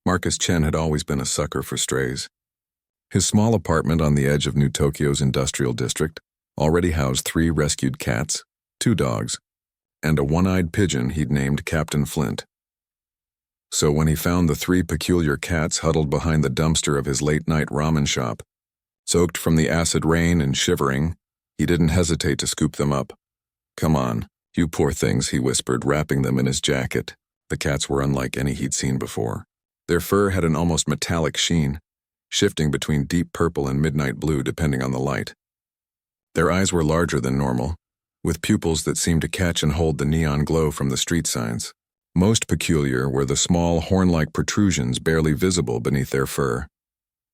Marcus Chen had always been a sucker for strays. His small apartment on the edge of New Tokyo's industrial district already housed 3 rescued cats, 2 dogs, and a one-eyed pigeon he'd named Captain Flint. So when he found the 3 peculiar cats huddled behind the dumpster of his late-night ramen shop, soaked from the acid rain and shivering, he didn't hesitate to scoop them up. "Come on, you poor things," he whispered, wrapping them in his jacket. The cats were unlike any he'd seen before. Their fur had an almost metallic sheen, shifting between deep purple and midnight blue depending on the light. Their eyes were larger than normal, with pupils that seemed to catch and hold the neon glow from the street signs. Most peculiar were the small horn-like protrusions barely visible beneath their fur.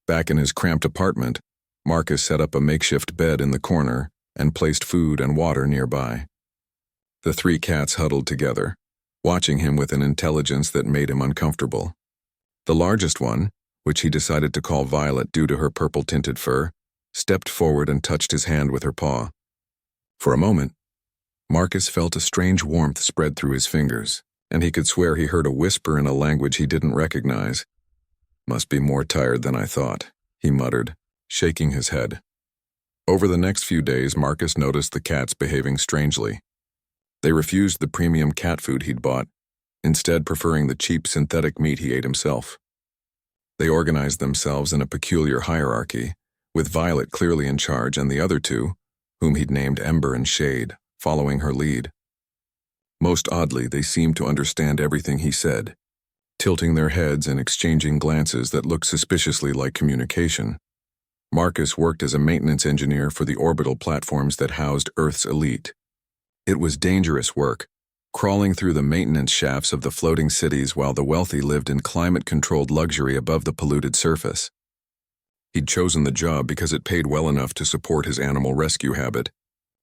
Back in his cramped apartment, Marcus set up a makeshift bed in the corner and placed food and water nearby. The 3 cats huddled together, watching him with an intelligence that made him uncomfortable. The largest one, which he decided to call Violet due to her purple-tinted fur, stepped forward and touched his hand with her paw. For a moment, Marcus felt a strange warmth spread through his fingers, and he could swear he heard a whisper in a language he didn't recognize. "Must be more tired than I thought," he muttered, shaking his head. Over the next few days, Marcus noticed the cats behaving strangely. They refused the premium cat food he'd bought, instead preferring the cheap synthetic meat he ate himself. They organized themselves in a peculiar hierarchy, with Violet clearly in charge and the other 2, whom he'd named Ember and Shade, following her lead. Most oddly, they seemed to understand everything he said, tilting their heads and exchanging glances that looked suspiciously like communication. Marcus worked as a maintenance engineer for the orbital platforms that housed Earth's elite. It was dangerous work, crawling through the maintenance shafts of the floating cities while the wealthy lived in climate-controlled luxury above the polluted surface. He'd chosen the job because it paid well enough to support his animal rescue habit,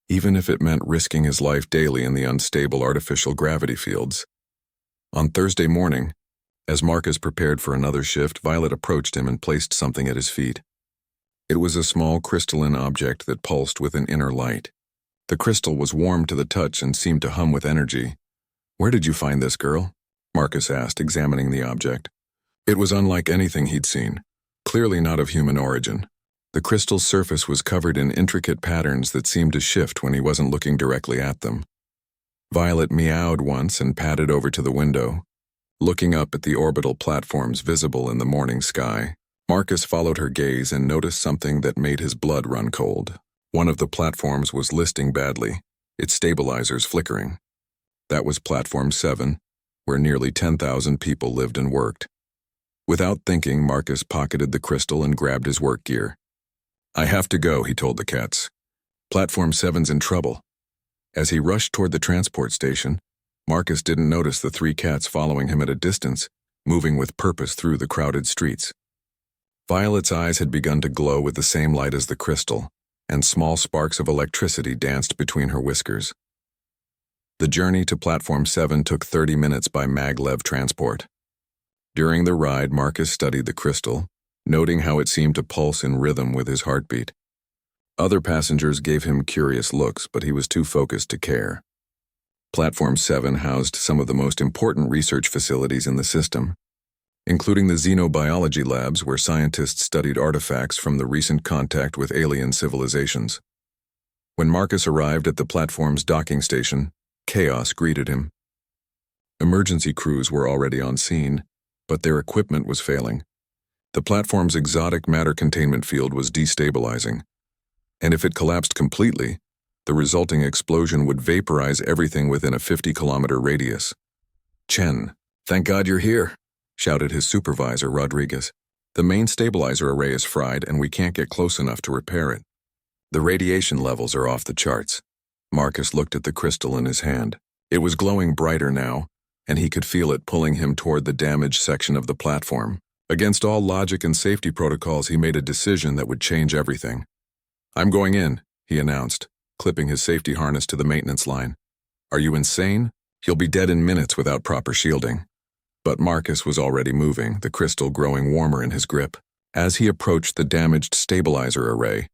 even if it meant risking his life daily in the unstable artificial gravity fields. On Thursday morning, as Marcus prepared for another shift, Violet approached him and placed something at his feet. It was a small crystalline object that pulsed with an inner light. The crystal was warm to the touch and seemed to hum with energy. "Where did you find this, girl?" Marcus asked, examining the object. It was unlike anything he'd seen, clearly not of human origin. The crystal's surface was covered in intricate patterns that seemed to shift when he wasn't looking directly at them. Violet meowed once and padded over to the window, looking up at the orbital platforms visible in the morning sky. Marcus followed her gaze and noticed something that made his blood run cold. One of the platforms was listing badly, its stabilizers flickering. That was Platform 7, where nearly 10,000 people lived and worked. Without thinking, Marcus pocketed the crystal and grabbed his work gear. "I have to go," he told the cats. "Platform 7's in trouble." As he rushed toward the transport station, Marcus didn't notice the 3 cats following him at a distance, moving with purpose through the crowded streets. Violet's eyes had begun to glow with the same light as the crystal, and small sparks of electricity danced between her whiskers. The journey to Platform 7 took 30 minutes by maglev transport. During the ride, Marcus studied the crystal, noting how it seemed to pulse in rhythm with his heartbeat. Other passengers gave him curious looks, but he was too focused to care. Platform 7 housed some of the most important research facilities in the system, including the xenobiology labs where scientists studied artifacts from the recent contact with alien civilizations. When Marcus arrived at the platform's docking station, chaos greeted him. Emergency crews were already on scene, but their equipment was failing. The platform's exotic matter containment field was destabilizing, and if it collapsed completely, the resulting explosion would vaporize everything within a 50-kilometer radius. "Chen, thank God you're here," shouted his supervisor, Rodriguez. "The main stabilizer array is fried and we can't get close enough to repair it. The radiation levels are off the charts." Marcus looked at the crystal in his hand. It was glowing brighter now, and he could feel it pulling him toward the damaged section of the platform. Against all logic and safety protocols, he made a decision that would change everything. "I'm going in," he announced, clipping his safety harness to the maintenance line. "Are you insane? You'll be dead in minutes without proper shielding." But Marcus was already moving, the crystal growing warmer in his grip. As he approached the damaged stabilizer array,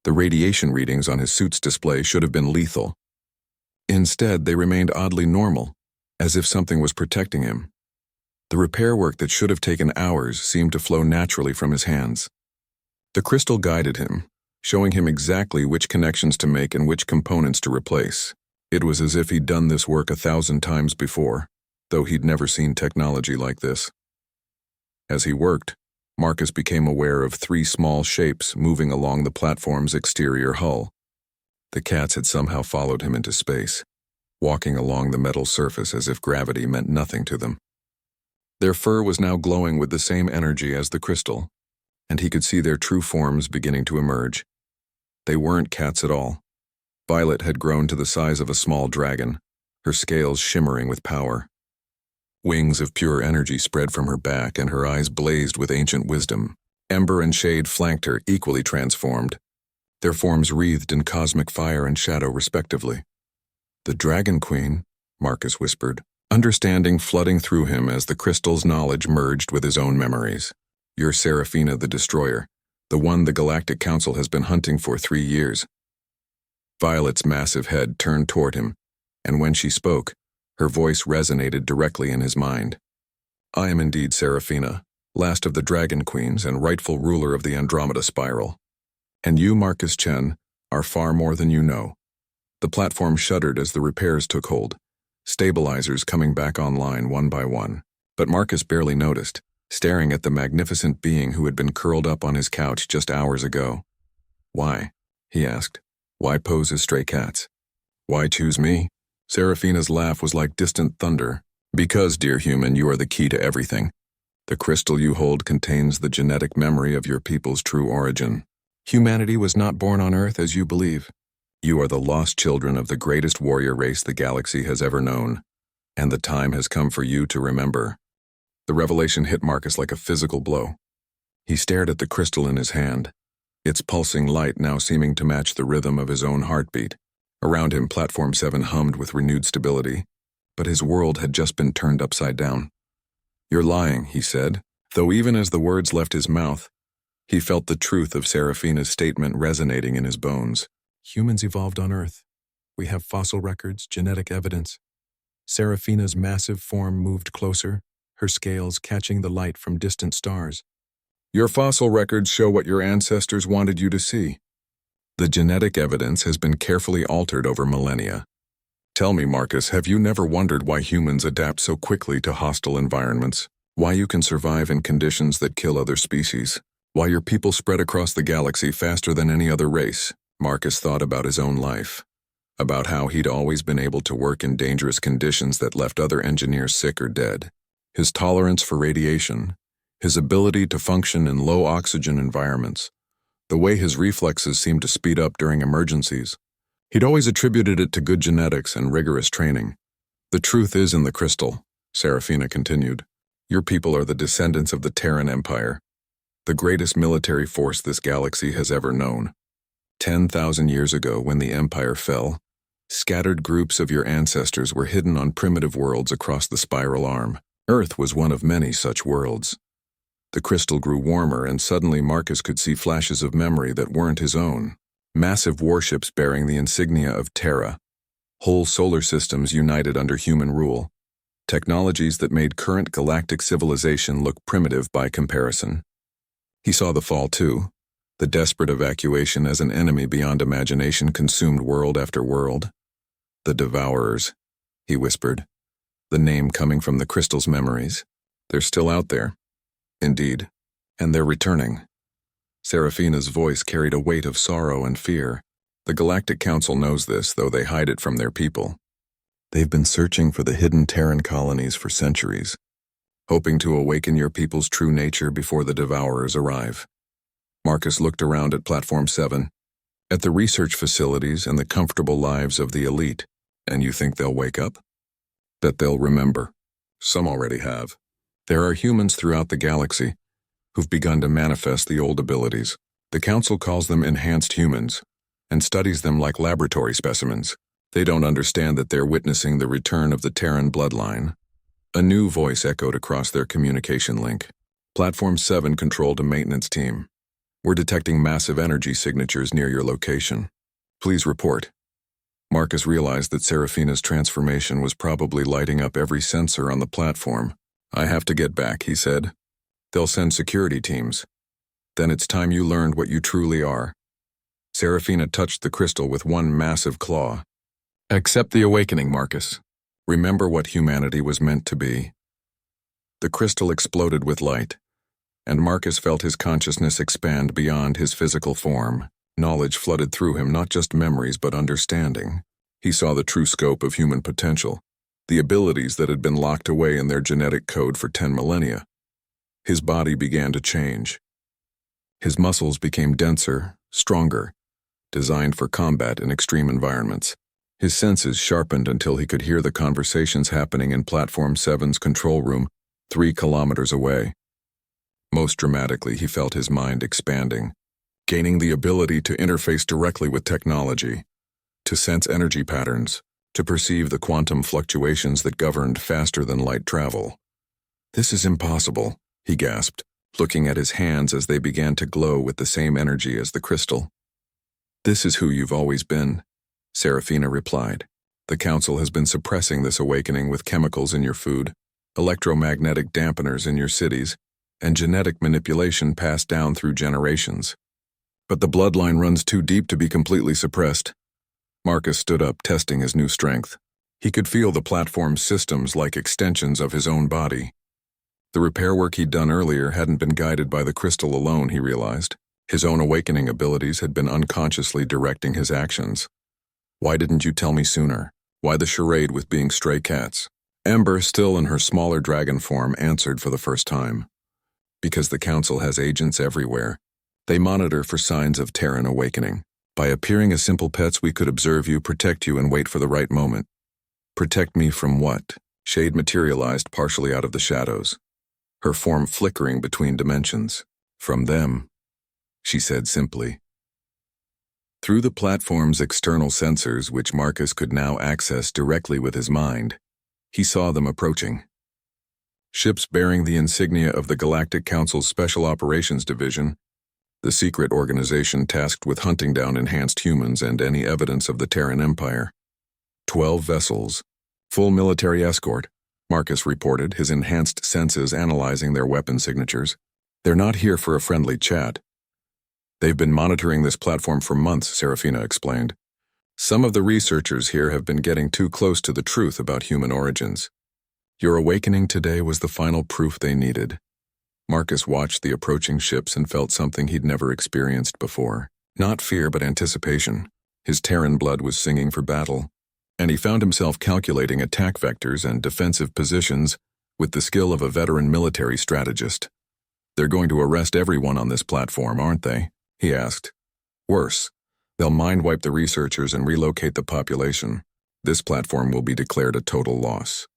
the radiation readings on his suit's display should have been lethal. Instead, they remained oddly normal, as if something was protecting him. The repair work that should have taken hours seemed to flow naturally from his hands. The crystal guided him, showing him exactly which connections to make and which components to replace. It was as if he'd done this work 1,000 times before, though he'd never seen technology like this. As he worked, Marcus became aware of 3 small shapes moving along the platform's exterior hull. The cats had somehow followed him into space, walking along the metal surface as if gravity meant nothing to them. Their fur was now glowing with the same energy as the crystal, and he could see their true forms beginning to emerge. They weren't cats at all. Violet had grown to the size of a small dragon, her scales shimmering with power. Wings of pure energy spread from her back, and her eyes blazed with ancient wisdom. Ember and Shade flanked her, equally transformed, their forms wreathed in cosmic fire and shadow respectively. "The Dragon Queen," Marcus whispered, understanding flooding through him as the crystal's knowledge merged with his own memories. "You're Seraphina the Destroyer, the one the Galactic Council has been hunting for 3 years." Violet's massive head turned toward him, and when she spoke, her voice resonated directly in his mind. "I am indeed Seraphina, last of the Dragon Queens and rightful ruler of the Andromeda Spiral. And you, Marcus Chen, are far more than you know." The platform shuddered as the repairs took hold, stabilizers coming back online one by one. But Marcus barely noticed, staring at the magnificent being who had been curled up on his couch just hours ago. "Why?" he asked. "Why pose as stray cats? Why choose me?" Seraphina's laugh was like distant thunder. "Because, dear human, you are the key to everything. The crystal you hold contains the genetic memory of your people's true origin. Humanity was not born on Earth as you believe. You are the lost children of the greatest warrior race the galaxy has ever known, and the time has come for you to remember." The revelation hit Marcus like a physical blow. He stared at the crystal in his hand, its pulsing light now seeming to match the rhythm of his own heartbeat. Around him, Platform 7 hummed with renewed stability, but his world had just been turned upside down. "You're lying," he said, though even as the words left his mouth, he felt the truth of Seraphina's statement resonating in his bones. "Humans evolved on Earth. We have fossil records, genetic evidence." Seraphina's massive form moved closer, her scales catching the light from distant stars. "Your fossil records show what your ancestors wanted you to see. The genetic evidence has been carefully altered over millennia. Tell me, Marcus, have you never wondered why humans adapt so quickly to hostile environments? Why you can survive in conditions that kill other species? Why your people spread across the galaxy faster than any other race?" Marcus thought about his own life, about how he'd always been able to work in dangerous conditions that left other engineers sick or dead. His tolerance for radiation, his ability to function in low-oxygen environments, the way his reflexes seemed to speed up during emergencies. He'd always attributed it to good genetics and rigorous training. "The truth is in the crystal," Seraphina continued. "Your people are the descendants of the Terran Empire, the greatest military force this galaxy has ever known. 10,000 years ago, when the Empire fell, scattered groups of your ancestors were hidden on primitive worlds across the spiral arm. Earth was one of many such worlds. The crystal grew warmer, and suddenly Marcus could see flashes of memory that weren't his own. Massive warships bearing the insignia of Terra. Whole solar systems united under human rule. Technologies that made current galactic civilization look primitive by comparison. He saw the fall too. The desperate evacuation as an enemy beyond imagination consumed world after world. "The Devourers," he whispered, the name coming from the crystal's memories. "They're still out there." "Indeed. And they're returning." Seraphina's voice carried a weight of sorrow and fear. "The Galactic Council knows this, though they hide it from their people. They've been searching for the hidden Terran colonies for centuries, hoping to awaken your people's true nature before the Devourers arrive." Marcus looked around at Platform 7, at the research facilities and the comfortable lives of the elite. "And you think they'll wake up? That they'll remember? Some already have. There are humans throughout the galaxy who've begun to manifest the old abilities. The Council calls them enhanced humans and studies them like laboratory specimens. They don't understand that they're witnessing the return of the Terran bloodline." A new voice echoed across their communication link. "Platform 7 controlled a maintenance team. We're detecting massive energy signatures near your location. Please report." Marcus realized that Seraphina's transformation was probably lighting up every sensor on the platform. I have to get back, he said. They'll send security teams. Then it's time you learned what you truly are. Serafina touched the crystal with one massive claw. Accept the awakening, Marcus. Remember what humanity was meant to be. The crystal exploded with light, and Marcus felt his consciousness expand beyond his physical form. Knowledge flooded through him, not just memories but understanding. He saw the true scope of human potential, the abilities that had been locked away in their genetic code for 10 millennia. His body began to change. His muscles became denser, stronger, designed for combat in extreme environments. His senses sharpened until he could hear the conversations happening in Platform 7's control room 3 kilometers away. Most dramatically, he felt his mind expanding, gaining the ability to interface directly with technology, to sense energy patterns, to perceive the quantum fluctuations that governed faster-than-light travel. This is impossible, he gasped, looking at his hands as they began to glow with the same energy as the crystal. This is who you've always been, Serafina replied. The Council has been suppressing this awakening with chemicals in your food, electromagnetic dampeners in your cities, and genetic manipulation passed down through generations. But the bloodline runs too deep to be completely suppressed. Marcus stood up, testing his new strength. He could feel the platform's systems like extensions of his own body. The repair work he'd done earlier hadn't been guided by the crystal alone, he realized. His own awakening abilities had been unconsciously directing his actions. Why didn't you tell me sooner? Why the charade with being stray cats? Ember, still in her smaller dragon form, answered for the first time. Because the Council has agents everywhere. They monitor for signs of Terran awakening. By appearing as simple pets, we could observe you, protect you, and wait for the right moment. Protect me from what? Shade materialized partially out of the shadows, her form flickering between dimensions. From them, she said simply. Through the platform's external sensors, which Marcus could now access directly with his mind, he saw them approaching. Ships bearing the insignia of the Galactic Council's Special Operations Division, the secret organization tasked with hunting down enhanced humans and any evidence of the Terran Empire. 12 vessels, full military escort, Marcus reported, his enhanced senses analyzing their weapon signatures. They're not here for a friendly chat. They've been monitoring this platform for months, Serafina explained. Some of the researchers here have been getting too close to the truth about human origins. Your awakening today was the final proof they needed. Marcus watched the approaching ships and felt something he'd never experienced before. Not fear, but anticipation. His Terran blood was singing for battle, and he found himself calculating attack vectors and defensive positions with the skill of a veteran military strategist. They're going to arrest everyone on this platform, aren't they? He asked. Worse, they'll mind-wipe the researchers and relocate the population. This platform will be declared a total loss.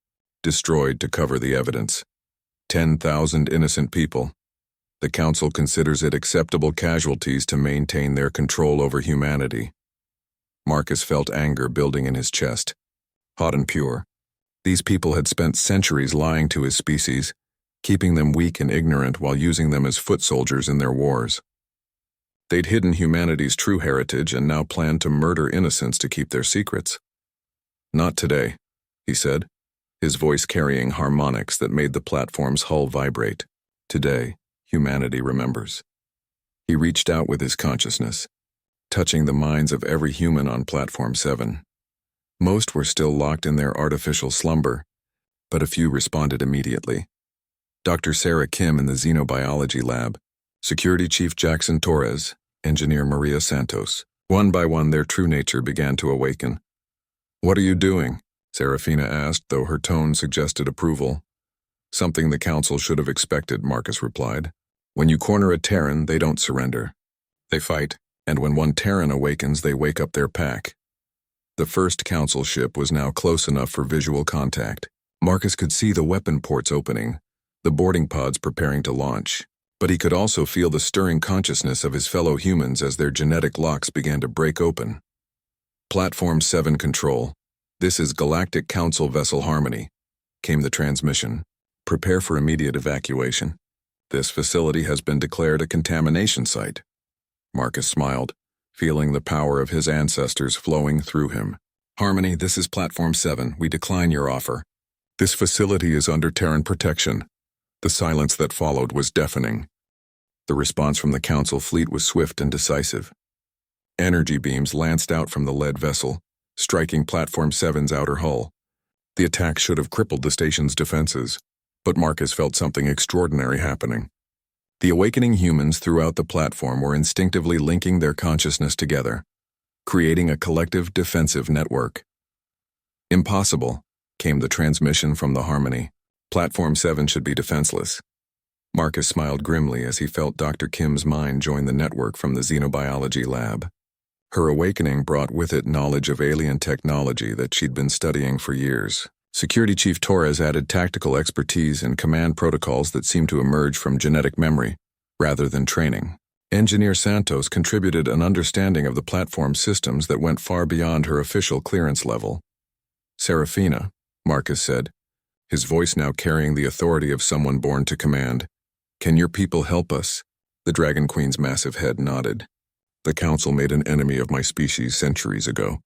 Destroyed to cover the evidence. 10,000 innocent people. The Council considers it acceptable casualties to maintain their control over humanity. Marcus felt anger building in his chest. Hot and pure. These people had spent centuries lying to his species, keeping them weak and ignorant while using them as foot soldiers in their wars. They'd hidden humanity's true heritage and now planned to murder innocents to keep their secrets. Not today, he said, his voice carrying harmonics that made the platform's hull vibrate. Today, humanity remembers. He reached out with his consciousness, touching the minds of every human on Platform 7. Most were still locked in their artificial slumber, but a few responded immediately. Dr. Sarah Kim in the Xenobiology Lab, Security Chief Jackson Torres, Engineer Maria Santos. One by one, their true nature began to awaken. What are you doing? Serafina asked, though her tone suggested approval. Something the Council should have expected, Marcus replied. When you corner a Terran, they don't surrender. They fight, and when one Terran awakens, they wake up their pack. The first Council ship was now close enough for visual contact. Marcus could see the weapon ports opening, the boarding pods preparing to launch. But he could also feel the stirring consciousness of his fellow humans as their genetic locks began to break open. Platform 7 Control. This is Galactic Council Vessel Harmony, came the transmission. Prepare for immediate evacuation. This facility has been declared a contamination site. Marcus smiled, feeling the power of his ancestors flowing through him. Harmony, this is Platform 7. We decline your offer. This facility is under Terran protection. The silence that followed was deafening. The response from the Council fleet was swift and decisive. Energy beams lanced out from the lead vessel, striking Platform 7's outer hull. The attack should have crippled the station's defenses, but Marcus felt something extraordinary happening. The awakening humans throughout the platform were instinctively linking their consciousness together, creating a collective defensive network. "Impossible," came the transmission from the Harmony. "Platform 7 should be defenseless." Marcus smiled grimly as he felt Dr. Kim's mind join the network from the xenobiology lab. Her awakening brought with it knowledge of alien technology that she'd been studying for years. Security Chief Torres added tactical expertise and command protocols that seemed to emerge from genetic memory, rather than training. Engineer Santos contributed an understanding of the platform systems that went far beyond her official clearance level. "Serafina," Marcus said, his voice now carrying the authority of someone born to command. "Can your people help us?" The Dragon Queen's massive head nodded. "The Council made an enemy of my species centuries ago.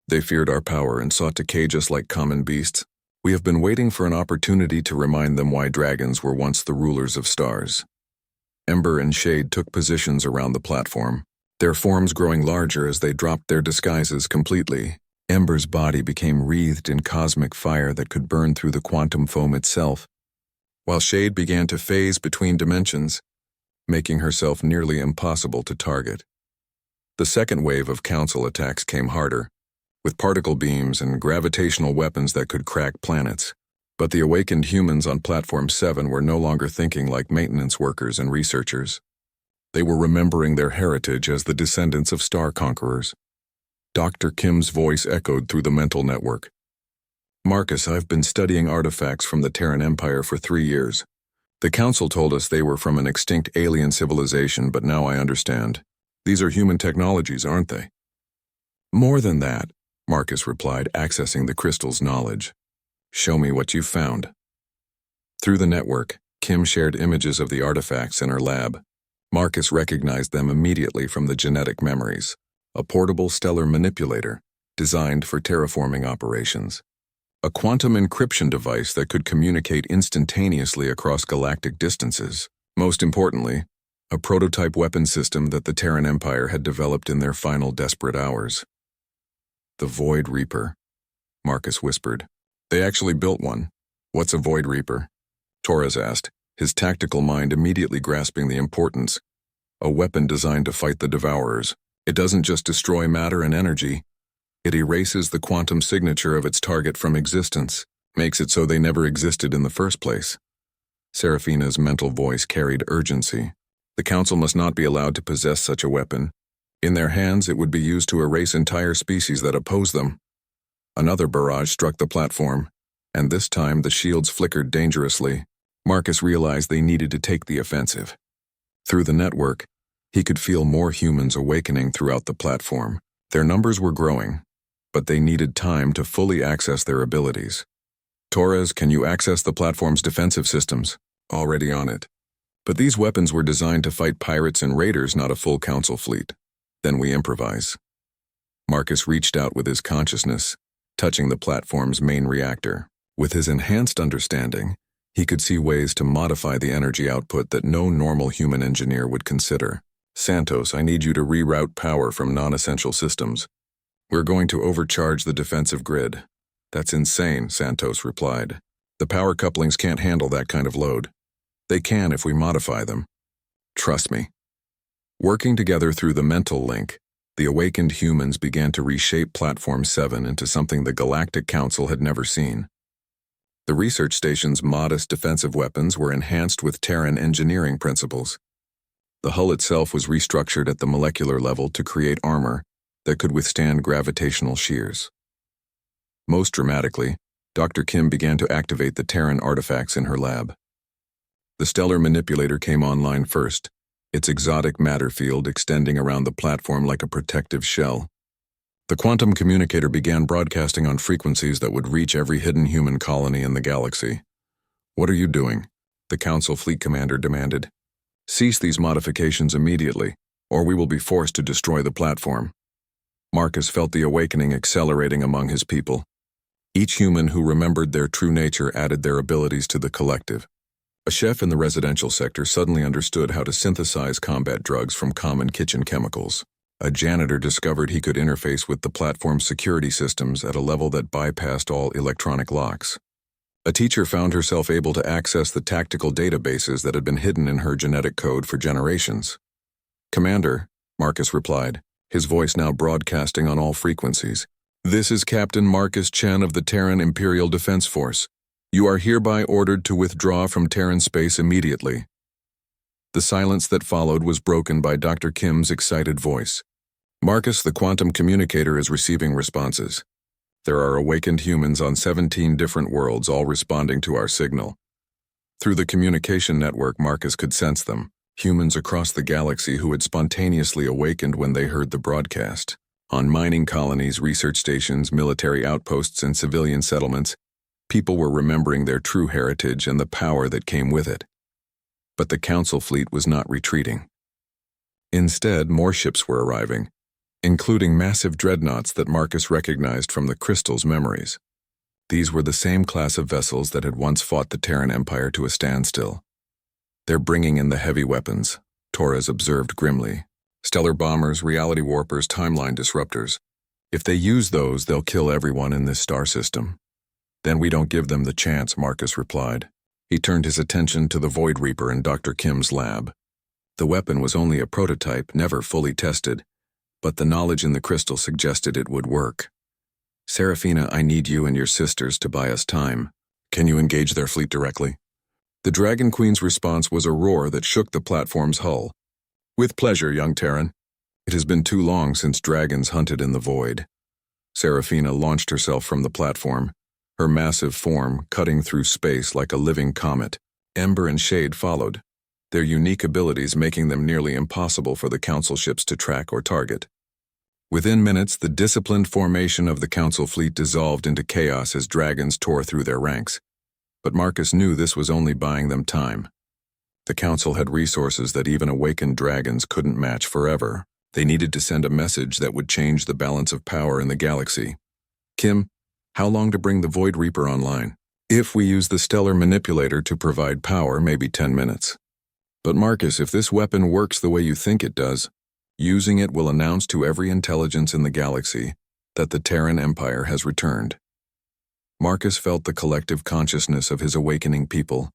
They feared our power and sought to cage us like common beasts. We have been waiting for an opportunity to remind them why dragons were once the rulers of stars." Ember and Shade took positions around the platform, their forms growing larger as they dropped their disguises completely. Ember's body became wreathed in cosmic fire that could burn through the quantum foam itself, while Shade began to phase between dimensions, making herself nearly impossible to target. The second wave of Council attacks came harder, with particle beams and gravitational weapons that could crack planets. But the awakened humans on Platform 7 were no longer thinking like maintenance workers and researchers. They were remembering their heritage as the descendants of star conquerors. Dr. Kim's voice echoed through the mental network. "Marcus, I've been studying artifacts from the Terran Empire for 3 years. The Council told us they were from an extinct alien civilization, but now I understand. These are human technologies, aren't they?" "More than that," Marcus replied, accessing the crystal's knowledge. "Show me what you've found." Through the network, Kim shared images of the artifacts in her lab. Marcus recognized them immediately from the genetic memories. A portable stellar manipulator, designed for terraforming operations. A quantum encryption device that could communicate instantaneously across galactic distances. Most importantly, a prototype weapon system that the Terran Empire had developed in their final desperate hours. "The Void Reaper," Marcus whispered. "They actually built one. What's a Void Reaper?" Torres asked, his tactical mind immediately grasping the importance. "A weapon designed to fight the Devourers. It doesn't just destroy matter and energy. It erases the quantum signature of its target from existence, makes it so they never existed in the first place." Serafina's mental voice carried urgency. "The Council must not be allowed to possess such a weapon. In their hands, it would be used to erase entire species that oppose them." Another barrage struck the platform, and this time the shields flickered dangerously. Marcus realized they needed to take the offensive. Through the network, he could feel more humans awakening throughout the platform. Their numbers were growing, but they needed time to fully access their abilities. "Torres, can you access the platform's defensive systems?" "Already on it. But these weapons were designed to fight pirates and raiders, not a full Council fleet. Then we improvise." Marcus reached out with his consciousness, touching the platform's main reactor. With his enhanced understanding, he could see ways to modify the energy output that no normal human engineer would consider. "Santos, I need you to reroute power from non-essential systems. We're going to overcharge the defensive grid." "That's insane," Santos replied. "The power couplings can't handle that kind of load." "They can if we modify them. Trust me." Working together through the mental link, the awakened humans began to reshape Platform 7 into something the Galactic Council had never seen. The research station's modest defensive weapons were enhanced with Terran engineering principles. The hull itself was restructured at the molecular level to create armor that could withstand gravitational shears. Most dramatically, Dr. Kim began to activate the Terran artifacts in her lab. The stellar manipulator came online first, its exotic matter field extending around the platform like a protective shell. The quantum communicator began broadcasting on frequencies that would reach every hidden human colony in the galaxy. "What are you doing?" the Council fleet commander demanded. "Cease these modifications immediately, or we will be forced to destroy the platform." Marcus felt the awakening accelerating among his people. Each human who remembered their true nature added their abilities to the collective. A chef in the residential sector suddenly understood how to synthesize combat drugs from common kitchen chemicals. A janitor discovered he could interface with the platform's security systems at a level that bypassed all electronic locks. A teacher found herself able to access the tactical databases that had been hidden in her genetic code for generations. "Commander," Marcus replied, his voice now broadcasting on all frequencies. "This is Captain Marcus Chen of the Terran Imperial Defense Force. You are hereby ordered to withdraw from Terran space immediately." The silence that followed was broken by Dr. Kim's excited voice. "Marcus, the quantum communicator is receiving responses. There are awakened humans on 17 different worlds, all responding to our signal." Through the communication network, Marcus could sense them, humans across the galaxy who had spontaneously awakened when they heard the broadcast. On mining colonies, research stations, military outposts, and civilian settlements, people were remembering their true heritage and the power that came with it. But the Council fleet was not retreating. Instead, more ships were arriving, including massive dreadnoughts that Marcus recognized from the Crystal's memories. These were the same class of vessels that had once fought the Terran Empire to a standstill. "They're bringing in the heavy weapons," Torres observed grimly. "Stellar bombers, reality warpers, timeline disruptors. If they use those, they'll kill everyone in this star system." "Then we don't give them the chance," Marcus replied. He turned his attention to the Void Reaper in Dr. Kim's lab. The weapon was only a prototype, never fully tested, but the knowledge in the crystal suggested it would work. "Serafina, I need you and your sisters to buy us time. Can you engage their fleet directly?" The Dragon Queen's response was a roar that shook the platform's hull. "With pleasure, young Terran. It has been too long since dragons hunted in the void." Serafina launched herself from the platform, her massive form cutting through space like a living comet. Ember and Shade followed, their unique abilities making them nearly impossible for the Council ships to track or target. Within minutes, the disciplined formation of the Council fleet dissolved into chaos as dragons tore through their ranks. But Marcus knew this was only buying them time. The Council had resources that even awakened dragons couldn't match forever. They needed to send a message that would change the balance of power in the galaxy. "Kim, how long to bring the Void Reaper online?" "If we use the stellar manipulator to provide power, maybe 10 minutes. But Marcus, if this weapon works the way you think it does, using it will announce to every intelligence in the galaxy that the Terran Empire has returned." Marcus felt the collective consciousness of his awakening people,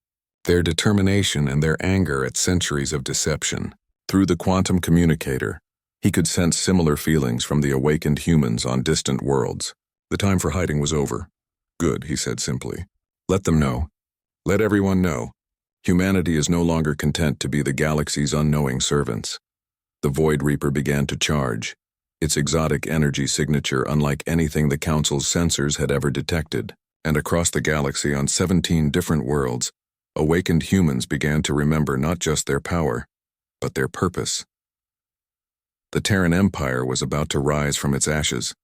their determination and their anger at centuries of deception. Through the quantum communicator, he could sense similar feelings from the awakened humans on distant worlds. The time for hiding was over. "Good," he said simply. "Let them know. Let everyone know. Humanity is no longer content to be the galaxy's unknowing servants." The Void Reaper began to charge, its exotic energy signature unlike anything the Council's sensors had ever detected. And across the galaxy on 17 different worlds, awakened humans began to remember not just their power, but their purpose. The Terran Empire was about to rise from its ashes.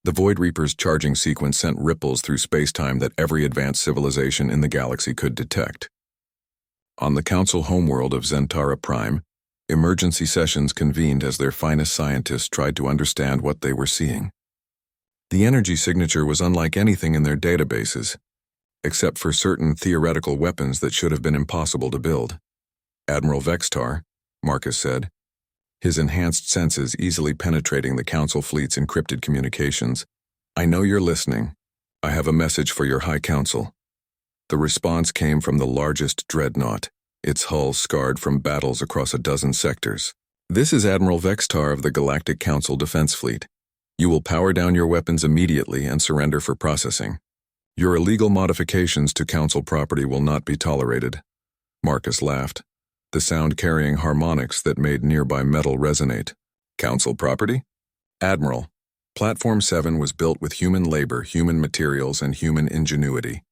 The Void Reaper's charging sequence sent ripples through space-time that every advanced civilization in the galaxy could detect. On the Council homeworld of Zentara Prime, emergency sessions convened as their finest scientists tried to understand what they were seeing. The energy signature was unlike anything in their databases, except for certain theoretical weapons that should have been impossible to build. "Admiral Vextar," Marcus said, his enhanced senses easily penetrating the Council fleet's encrypted communications. "I know you're listening. I have a message for your High Council." The response came from the largest dreadnought, its hull scarred from battles across a dozen sectors. "This is Admiral Vextar of the Galactic Council Defense Fleet. You will power down your weapons immediately and surrender for processing. Your illegal modifications to Council property will not be tolerated." Marcus laughed, the sound carrying harmonics that made nearby metal resonate. "Council property?" "Admiral, Platform 7 was built with human labor, human materials, and human ingenuity.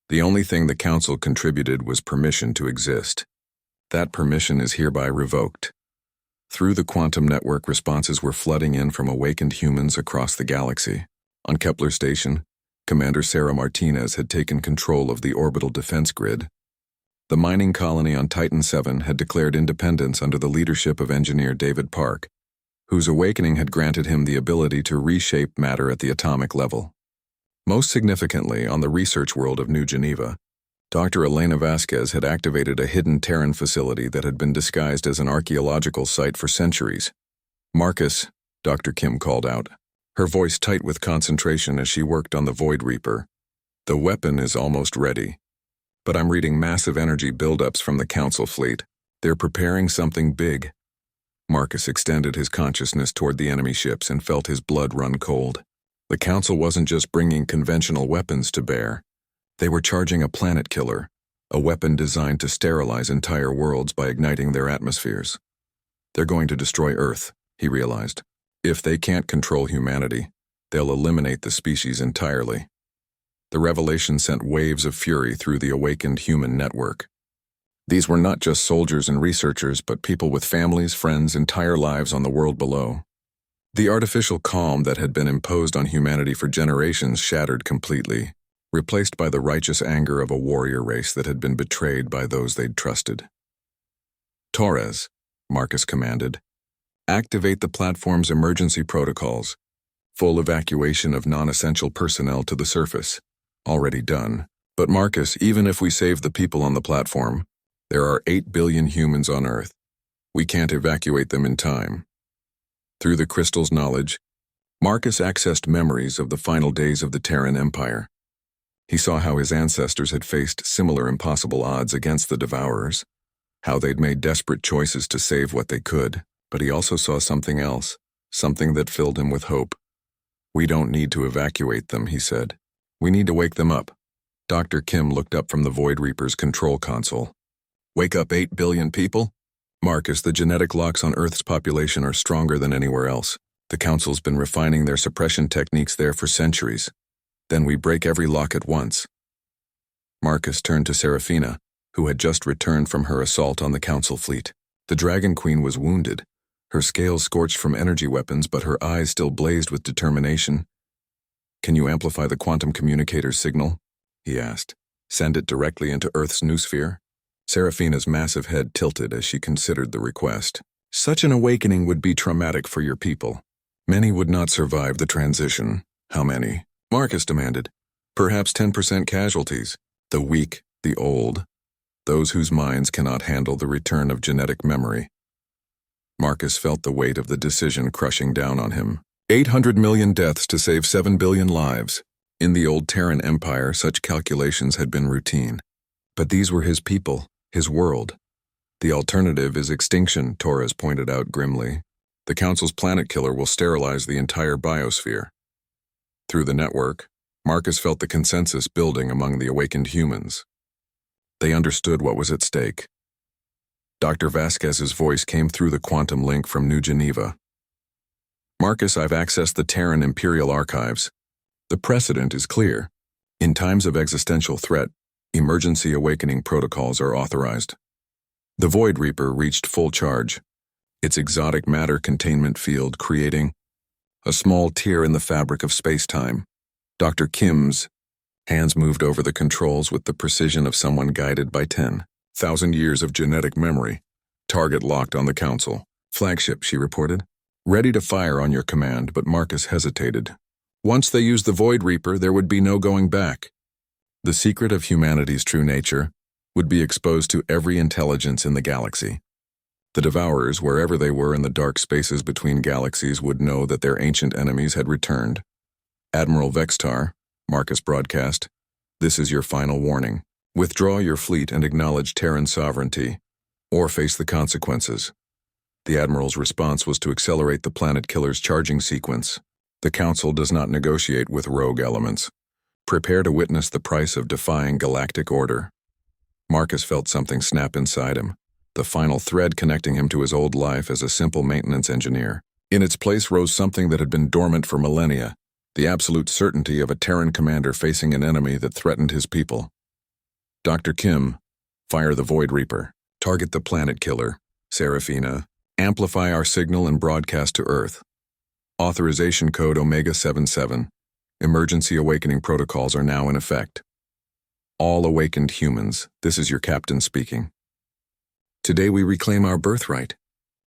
The only thing the Council contributed was permission to exist. That permission is hereby revoked." Through the quantum network, responses were flooding in from awakened humans across the galaxy. On Kepler Station, Commander Sarah Martinez had taken control of the orbital defense grid. The mining colony on Titan 7 had declared independence under the leadership of engineer David Park, whose awakening had granted him the ability to reshape matter at the atomic level. Most significantly, on the research world of New Geneva, Dr. Elena Vasquez had activated a hidden Terran facility that had been disguised as an archaeological site for centuries. "Marcus," Dr. Kim called out, her voice tight with concentration as she worked on the Void Reaper. "The weapon is almost ready. But I'm reading massive energy buildups from the Council fleet. They're preparing something big." Marcus extended his consciousness toward the enemy ships and felt his blood run cold. The Council wasn't just bringing conventional weapons to bear. They were charging a planet killer, a weapon designed to sterilize entire worlds by igniting their atmospheres. They're going to destroy Earth, he realized. If they can't control humanity, they'll eliminate the species entirely. The revelation sent waves of fury through the awakened human network. These were not just soldiers and researchers, but people with families, friends, entire lives on the world below. The artificial calm that had been imposed on humanity for generations shattered completely, replaced by the righteous anger of a warrior race that had been betrayed by those they'd trusted. "Torres," Marcus commanded, "activate the platform's emergency protocols. Full evacuation of non-essential personnel to the surface." Already done. "But Marcus, even if we save the people on the platform, there are 8 billion humans on Earth. We can't evacuate them in time." Through the crystal's knowledge, Marcus accessed memories of the final days of the Terran Empire. He saw how his ancestors had faced similar impossible odds against the Devourers, how they'd made desperate choices to save what they could, but he also saw something else, something that filled him with hope. "We don't need to evacuate them," he said. "We need to wake them up." Dr. Kim looked up from the Void Reaper's control console. "Wake up 8 billion people? Marcus, the genetic locks on Earth's population are stronger than anywhere else. The Council's been refining their suppression techniques there for centuries. Then we break every lock at once." Marcus turned to Serafina, who had just returned from her assault on the Council fleet. The Dragon Queen was wounded, her scales scorched from energy weapons, but her eyes still blazed with determination. "Can you amplify the quantum communicator's signal?" he asked. "Send it directly into Earth's noosphere?" Serafina's massive head tilted as she considered the request. "Such an awakening would be traumatic for your people. Many would not survive the transition." "How many?" Marcus demanded. "Perhaps 10% casualties. The weak, the old, those whose minds cannot handle the return of genetic memory." Marcus felt the weight of the decision crushing down on him. 800 million deaths to save 7 billion lives. In the old Terran Empire, such calculations had been routine. But these were his people, his world. "The alternative is extinction," Torres pointed out grimly. "The Council's planet killer will sterilize the entire biosphere." Through the network, Marcus felt the consensus building among the awakened humans. They understood what was at stake. Dr. Vasquez's voice came through the quantum link from New Geneva. "Marcus, I've accessed the Terran Imperial Archives. The precedent is clear. In times of existential threat, emergency awakening protocols are authorized." The Void Reaper reached full charge, its exotic matter containment field creating a small tear in the fabric of space-time. Dr. Kim's hands moved over the controls with the precision of someone guided by 10,000 years of genetic memory. "Target locked on the Council. Flagship," she reported. "Ready to fire on your command," but Marcus hesitated. Once they used the Void Reaper, there would be no going back. The secret of humanity's true nature would be exposed to every intelligence in the galaxy. The Devourers, wherever they were in the dark spaces between galaxies, would know that their ancient enemies had returned. "Admiral Vextar," Marcus broadcast, "this is your final warning. Withdraw your fleet and acknowledge Terran sovereignty, or face the consequences." The Admiral's response was to accelerate the planet killer's charging sequence. "The Council does not negotiate with rogue elements. Prepare to witness the price of defying galactic order." Marcus felt something snap inside him, the final thread connecting him to his old life as a simple maintenance engineer. In its place rose something that had been dormant for millennia, the absolute certainty of a Terran commander facing an enemy that threatened his people. "Dr. Kim, fire the Void Reaper. Target the planet killer. Serafina, amplify our signal and broadcast to Earth. Authorization code Omega-77. Emergency awakening protocols are now in effect. All awakened humans, this is your captain speaking. Today we reclaim our birthright.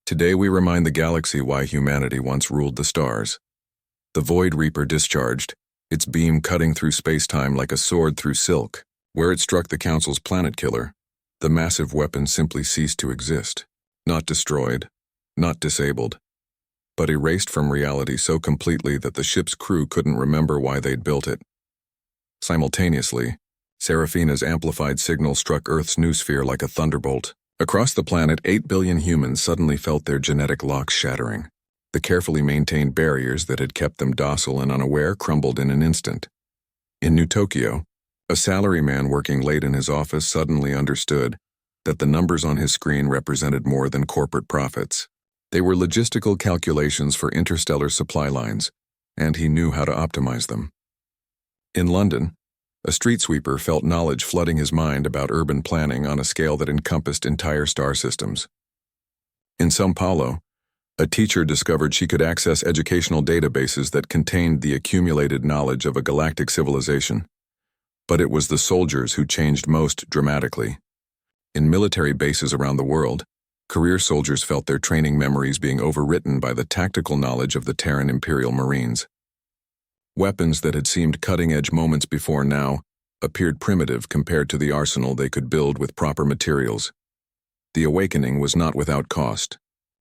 Today we remind the galaxy why humanity once ruled the stars." The Void Reaper discharged, its beam cutting through space-time like a sword through silk. Where it struck the Council's planet killer, the massive weapon simply ceased to exist. Not destroyed, not disabled, but erased from reality so completely that the ship's crew couldn't remember why they'd built it. Simultaneously, Serafina's amplified signal struck Earth's noosphere like a thunderbolt. Across the planet, 8 billion humans suddenly felt their genetic locks shattering. The carefully maintained barriers that had kept them docile and unaware crumbled in an instant. In New Tokyo, a salaryman working late in his office suddenly understood that the numbers on his screen represented more than corporate profits. They were logistical calculations for interstellar supply lines, and he knew how to optimize them. In London, a street sweeper felt knowledge flooding his mind about urban planning on a scale that encompassed entire star systems. In São Paulo, a teacher discovered she could access educational databases that contained the accumulated knowledge of a galactic civilization. But it was the soldiers who changed most dramatically. In military bases around the world, career soldiers felt their training memories being overwritten by the tactical knowledge of the Terran Imperial Marines. Weapons that had seemed cutting-edge moments before now appeared primitive compared to the arsenal they could build with proper materials. The awakening was not without cost.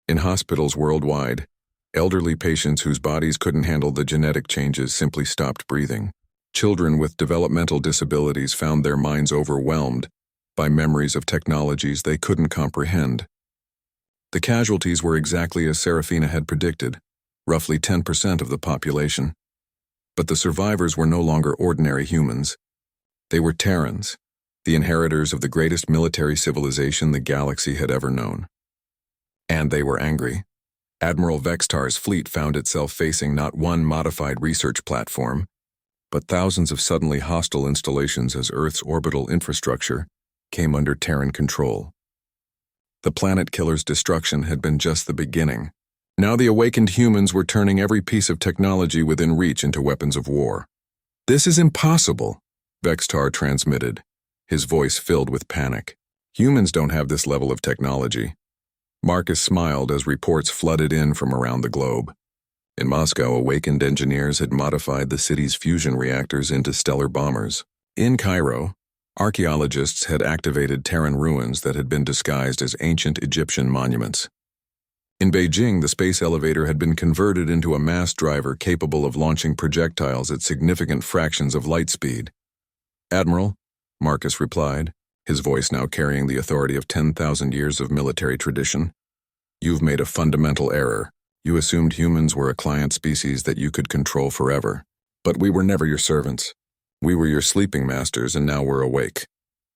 In hospitals worldwide, elderly patients whose bodies couldn't handle the genetic changes simply stopped breathing. Children with developmental disabilities found their minds overwhelmed by memories of technologies they couldn't comprehend. The casualties were exactly as Serafina had predicted, roughly 10% of the population. But the survivors were no longer ordinary humans. They were Terrans, the inheritors of the greatest military civilization the galaxy had ever known. And they were angry. Admiral Vextar's fleet found itself facing not one modified research platform, but thousands of suddenly hostile installations as Earth's orbital infrastructure came under Terran control. The planet killer's destruction had been just the beginning. Now the awakened humans were turning every piece of technology within reach into weapons of war. "This is impossible," Vextar transmitted, his voice filled with panic. "Humans don't have this level of technology." Marcus smiled as reports flooded in from around the globe. In Moscow, awakened engineers had modified the city's fusion reactors into stellar bombers. In Cairo, archaeologists had activated Terran ruins that had been disguised as ancient Egyptian monuments. In Beijing, the space elevator had been converted into a mass driver capable of launching projectiles at significant fractions of light speed. "Admiral," Marcus replied, his voice now carrying the authority of 10,000 years of military tradition, "you've made a fundamental error. You assumed humans were a client species that you could control forever. But we were never your servants. We were your sleeping masters, and now we're awake."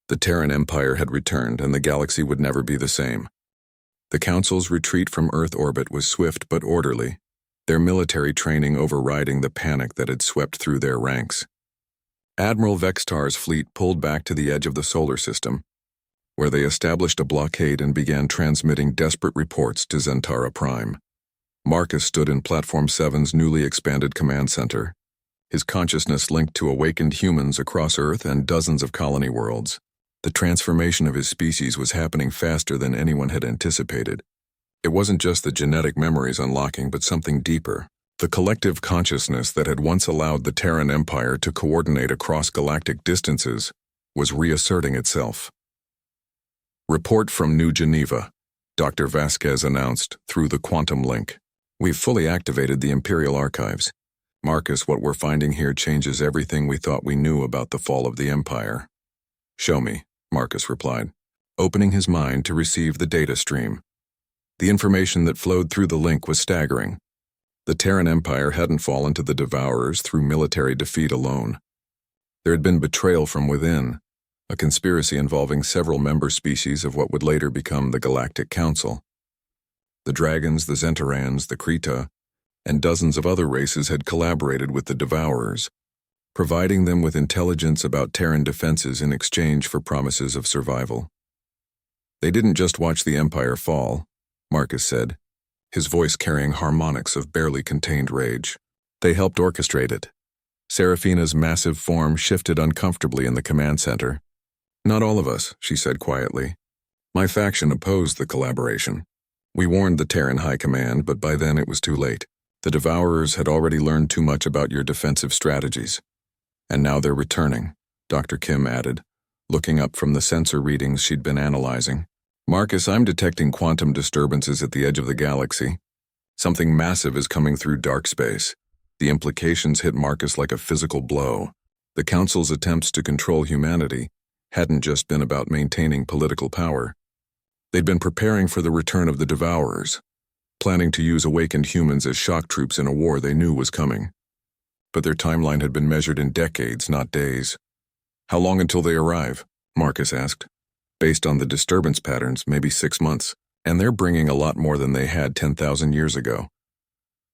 The Terran Empire had returned, and the galaxy would never be the same. The Council's retreat from Earth orbit was swift but orderly, their military training overriding the panic that had swept through their ranks. Admiral Vextar's fleet pulled back to the edge of the solar system, where they established a blockade and began transmitting desperate reports to Zentara Prime. Marcus stood in Platform 7's newly expanded command center, his consciousness linked to awakened humans across Earth and dozens of colony worlds. The transformation of his species was happening faster than anyone had anticipated. It wasn't just the genetic memories unlocking, but something deeper. The collective consciousness that had once allowed the Terran Empire to coordinate across galactic distances was reasserting itself. "Report from New Geneva," Dr. Vasquez announced through the quantum link. "We've fully activated the Imperial Archives. Marcus, what we're finding here changes everything we thought we knew about the fall of the Empire." "Show me," Marcus replied, opening his mind to receive the data stream. The information that flowed through the link was staggering. The Terran Empire hadn't fallen to the Devourers through military defeat alone. There had been betrayal from within, a conspiracy involving several member species of what would later become the Galactic Council. The Dragons, the Zentarans, the Krita, and dozens of other races had collaborated with the Devourers, providing them with intelligence about Terran defenses in exchange for promises of survival. "They didn't just watch the Empire fall," Marcus said, his voice carrying harmonics of barely contained rage. "They helped orchestrate it." Serafina's massive form shifted uncomfortably in the command center. "Not all of us," she said quietly. "My faction opposed the collaboration. We warned the Terran High Command, but by then it was too late. The Devourers had already learned too much about your defensive strategies. And now they're returning, Dr. Kim added, looking up from the sensor readings she'd been analyzing. Marcus, I'm detecting quantum disturbances at the edge of the galaxy. Something massive is coming through dark space. The implications hit Marcus like a physical blow. The Council's attempts to control humanity hadn't just been about maintaining political power. They'd been preparing for the return of the Devourers, planning to use awakened humans as shock troops in a war they knew was coming. But their timeline had been measured in decades, not days. How long until they arrive? Marcus asked. Based on the disturbance patterns, maybe 6 months. And they're bringing a lot more than they had 10,000 years ago.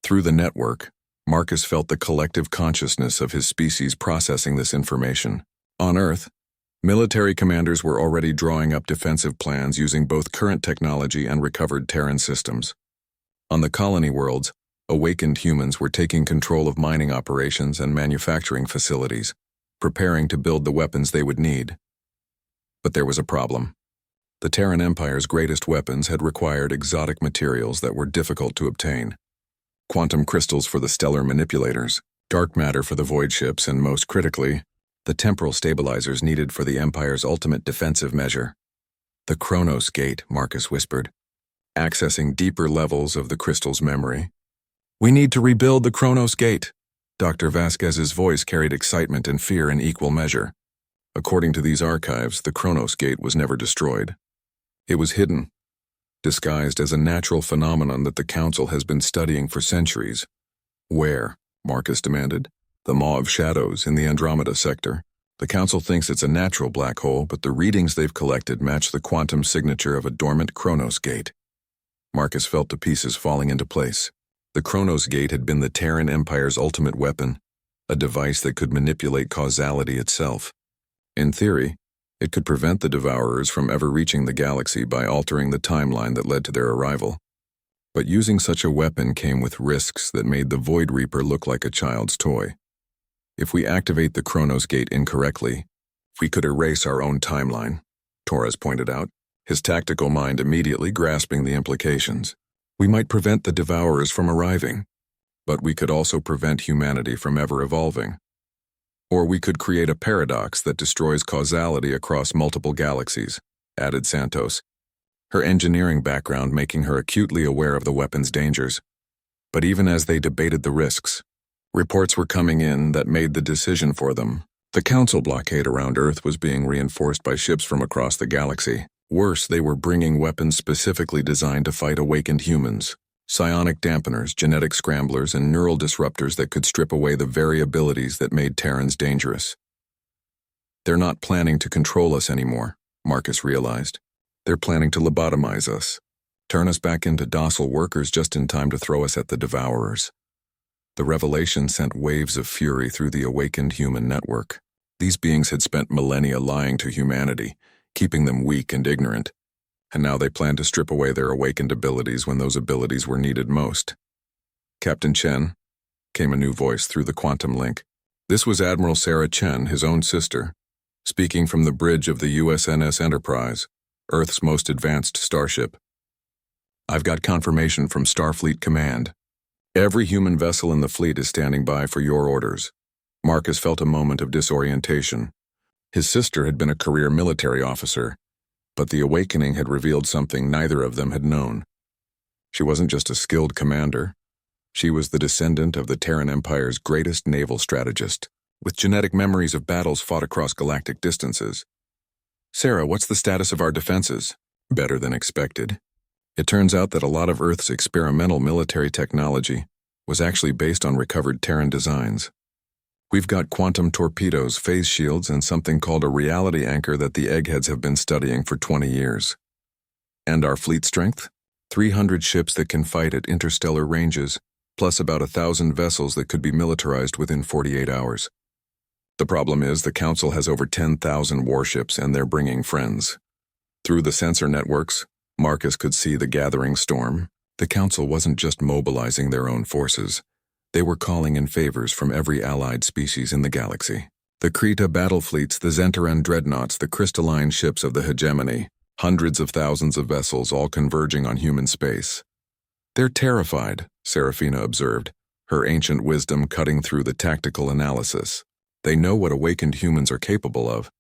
Through the network, Marcus felt the collective consciousness of his species processing this information. On Earth, military commanders were already drawing up defensive plans using both current technology and recovered Terran systems. On the colony worlds, awakened humans were taking control of mining operations and manufacturing facilities, preparing to build the weapons they would need. But there was a problem. The Terran Empire's greatest weapons had required exotic materials that were difficult to obtain. Quantum crystals for the stellar manipulators, dark matter for the void ships, and most critically, the temporal stabilizers needed for the Empire's ultimate defensive measure. The Chronos Gate, Marcus whispered, accessing deeper levels of the crystal's memory. We need to rebuild the Chronos Gate. Dr. Vasquez's voice carried excitement and fear in equal measure. According to these archives, the Chronos Gate was never destroyed. It was hidden, disguised as a natural phenomenon that the Council has been studying for centuries. Where? Marcus demanded. The Maw of Shadows in the Andromeda sector. The Council thinks it's a natural black hole, but the readings they've collected match the quantum signature of a dormant Chronos Gate. Marcus felt the pieces falling into place. The Chronos Gate had been the Terran Empire's ultimate weapon, a device that could manipulate causality itself. In theory, it could prevent the Devourers from ever reaching the galaxy by altering the timeline that led to their arrival. But using such a weapon came with risks that made the Void Reaper look like a child's toy. If we activate the Chronos Gate incorrectly, we could erase our own timeline, Torres pointed out, his tactical mind immediately grasping the implications. We might prevent the Devourers from arriving, but we could also prevent humanity from ever evolving. Or we could create a paradox that destroys causality across multiple galaxies, added Santos, her engineering background making her acutely aware of the weapon's dangers. But even as they debated the risks, reports were coming in that made the decision for them. The Council blockade around Earth was being reinforced by ships from across the galaxy. Worse, they were bringing weapons specifically designed to fight awakened humans. Psionic dampeners, genetic scramblers, and neural disruptors that could strip away the very abilities that made Terrans dangerous. They're not planning to control us anymore, Marcus realized. They're planning to lobotomize us, turn us back into docile workers just in time to throw us at the Devourers. The revelation sent waves of fury through the awakened human network. These beings had spent millennia lying to humanity, keeping them weak and ignorant. And now they plan to strip away their awakened abilities when those abilities were needed most. Captain Chen, came a new voice through the quantum link. This was Admiral Sarah Chen, his own sister, speaking from the bridge of the USNS Enterprise, Earth's most advanced starship. I've got confirmation from Starfleet Command. Every human vessel in the fleet is standing by for your orders. Marcus felt a moment of disorientation. His sister had been a career military officer, but the awakening had revealed something neither of them had known. She wasn't just a skilled commander. She was the descendant of the Terran Empire's greatest naval strategist, with genetic memories of battles fought across galactic distances. Sarah, what's the status of our defenses? Better than expected. It turns out that a lot of Earth's experimental military technology was actually based on recovered Terran designs. We've got quantum torpedoes, phase shields, and something called a reality anchor that the eggheads have been studying for 20 years. And our fleet strength? 300 ships that can fight at interstellar ranges, plus about 1,000 vessels that could be militarized within 48 hours. The problem is the Council has over 10,000 warships and they're bringing friends. Through the sensor networks, Marcus could see the gathering storm. The Council wasn't just mobilizing their own forces. They were calling in favors from every allied species in the galaxy. The Krita battle fleets, the Zentaran dreadnoughts, the crystalline ships of the hegemony, hundreds of thousands of vessels all converging on human space. They're terrified, Serafina observed, her ancient wisdom cutting through the tactical analysis. They know what awakened humans are capable of,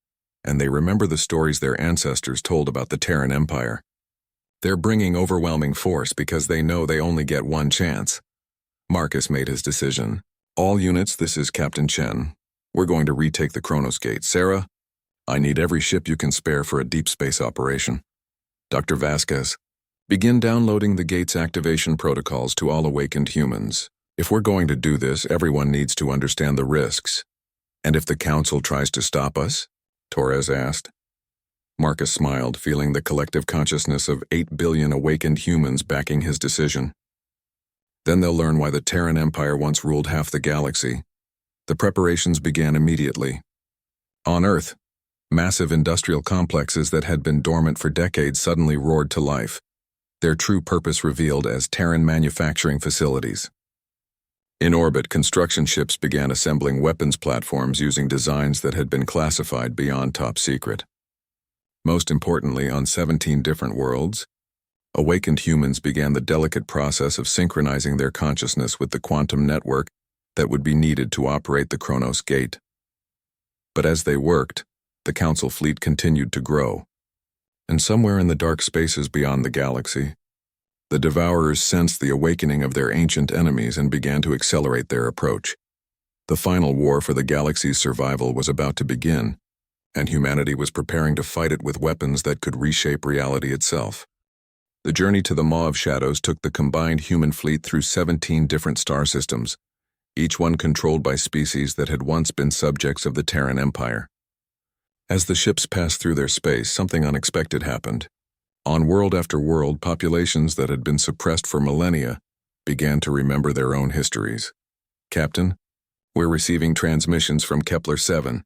and they remember the stories their ancestors told about the Terran Empire. They're bringing overwhelming force because they know they only get one chance. Marcus made his decision. All units, this is Captain Chen. We're going to retake the Kronos Gate. Sarah, I need every ship you can spare for a deep space operation. Dr. Vasquez, begin downloading the gate's activation protocols to all awakened humans. If we're going to do this, everyone needs to understand the risks. And if the Council tries to stop us? Torres asked. Marcus smiled, feeling the collective consciousness of 8 billion awakened humans backing his decision. Then they'll learn why the Terran Empire once ruled half the galaxy. The preparations began immediately. On Earth, massive industrial complexes that had been dormant for decades suddenly roared to life, their true purpose revealed as Terran manufacturing facilities. In orbit, construction ships began assembling weapons platforms using designs that had been classified beyond top secret. Most importantly, on 17 different worlds, awakened humans began the delicate process of synchronizing their consciousness with the quantum network that would be needed to operate the Kronos Gate. But as they worked, the Council fleet continued to grow. And somewhere in the dark spaces beyond the galaxy, the Devourers sensed the awakening of their ancient enemies and began to accelerate their approach. The final war for the galaxy's survival was about to begin, and humanity was preparing to fight it with weapons that could reshape reality itself. The journey to the Maw of Shadows took the combined human fleet through 17 different star systems, each one controlled by species that had once been subjects of the Terran Empire. As the ships passed through their space, something unexpected happened. On world after world, populations that had been suppressed for millennia began to remember their own histories. Captain, we're receiving transmissions from Kepler-7,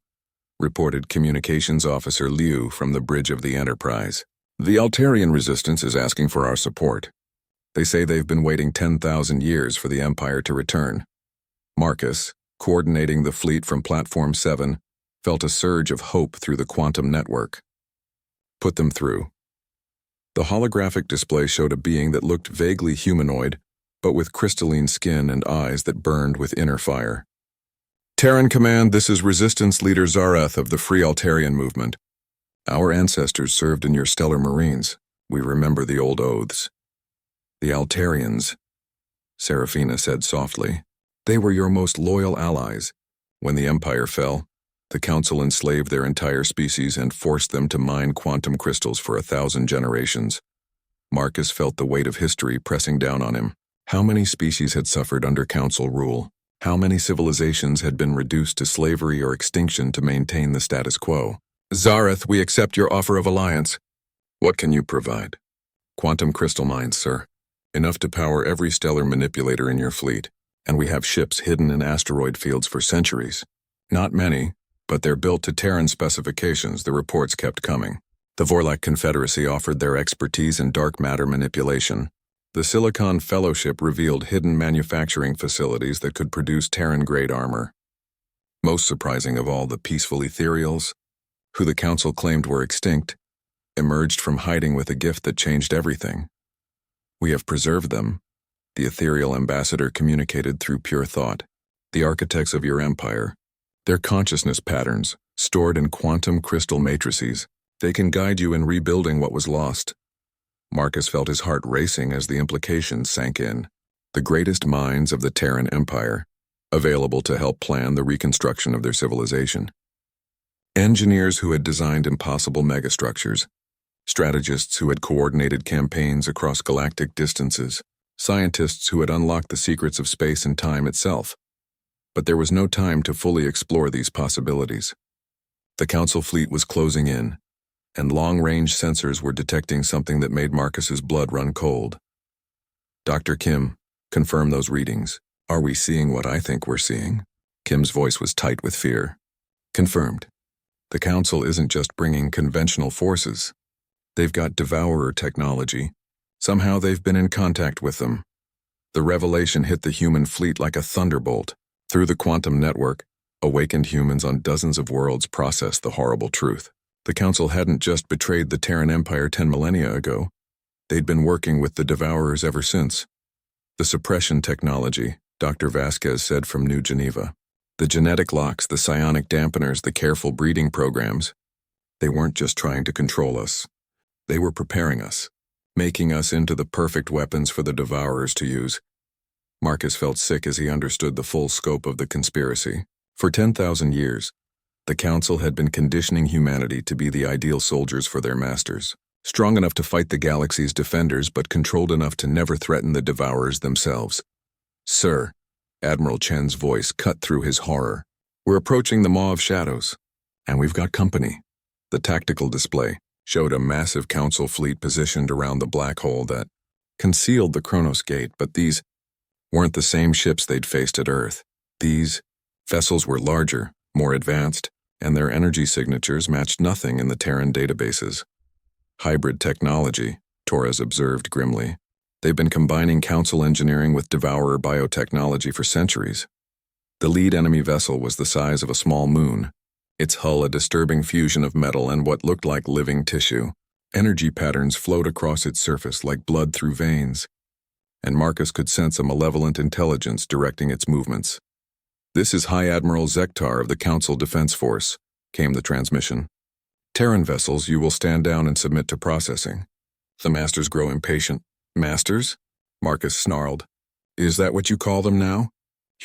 reported Communications Officer Liu from the bridge of the Enterprise. The Altarian resistance is asking for our support. They say they've been waiting 10,000 years for the Empire to return. Marcus, coordinating the fleet from Platform 7, felt a surge of hope through the quantum network. Put them through. The holographic display showed a being that looked vaguely humanoid, but with crystalline skin and eyes that burned with inner fire. Terran Command, this is Resistance Leader Zareth of the Free Altarian Movement. Our ancestors served in your stellar marines. We remember the old oaths. The Altarians, Seraphina said softly. They were your most loyal allies. When the Empire fell, the Council enslaved their entire species and forced them to mine quantum crystals for 1,000 generations. Marcus felt the weight of history pressing down on him. How many species had suffered under Council rule? How many civilizations had been reduced to slavery or extinction to maintain the status quo? Zareth, we accept your offer of alliance. What can you provide? Quantum crystal mines, sir. Enough to power every stellar manipulator in your fleet. And we have ships hidden in asteroid fields for centuries. Not many, but they're built to Terran specifications, the reports kept coming. The Vorlak Confederacy offered their expertise in dark matter manipulation. The Silicon Fellowship revealed hidden manufacturing facilities that could produce Terran-grade armor. Most surprising of all, the peaceful ethereals, who the Council claimed were extinct, emerged from hiding with a gift that changed everything. We have preserved them, the ethereal ambassador communicated through pure thought. The architects of your empire, their consciousness patterns, stored in quantum crystal matrices, they can guide you in rebuilding what was lost. Marcus felt his heart racing as the implications sank in. The greatest minds of the Terran Empire, available to help plan the reconstruction of their civilization. Engineers who had designed impossible megastructures, strategists who had coordinated campaigns across galactic distances, scientists who had unlocked the secrets of space and time itself. But there was no time to fully explore these possibilities. The Council fleet was closing in, and long-range sensors were detecting something that made Marcus's blood run cold. Dr. Kim, confirm those readings. Are we seeing what I think we're seeing? Kim's voice was tight with fear. Confirmed. The Council isn't just bringing conventional forces. They've got Devourer technology. Somehow they've been in contact with them. The revelation hit the human fleet like a thunderbolt. Through the quantum network, awakened humans on dozens of worlds processed the horrible truth. The Council hadn't just betrayed the Terran Empire 10 millennia ago. They'd been working with the Devourers ever since. The suppression technology, Dr. Vasquez said from New Geneva. The genetic locks, the psionic dampeners, the careful breeding programs, they weren't just trying to control us. They were preparing us, making us into the perfect weapons for the devourers to use. Marcus felt sick as he understood the full scope of the conspiracy. For 10,000 years, the Council had been conditioning humanity to be the ideal soldiers for their masters, strong enough to fight the galaxy's defenders but controlled enough to never threaten the devourers themselves. Sir, Admiral Chen's voice cut through his horror. We're approaching the Maw of Shadows, and we've got company. The tactical display showed a massive Council fleet positioned around the black hole that concealed the Kronos Gate, but these weren't the same ships they'd faced at Earth. These vessels were larger, more advanced, and their energy signatures matched nothing in the Terran databases. Hybrid technology, Torres observed grimly. They've been combining Council engineering with Devourer biotechnology for centuries. The lead enemy vessel was the size of a small moon, its hull a disturbing fusion of metal and what looked like living tissue. Energy patterns flowed across its surface like blood through veins, and Marcus could sense a malevolent intelligence directing its movements. "This is High Admiral Zektar of the Council Defense Force," came the transmission. "Terran vessels, you will stand down and submit to processing." The masters grow impatient. "Masters?" Marcus snarled. "Is that what you call them now?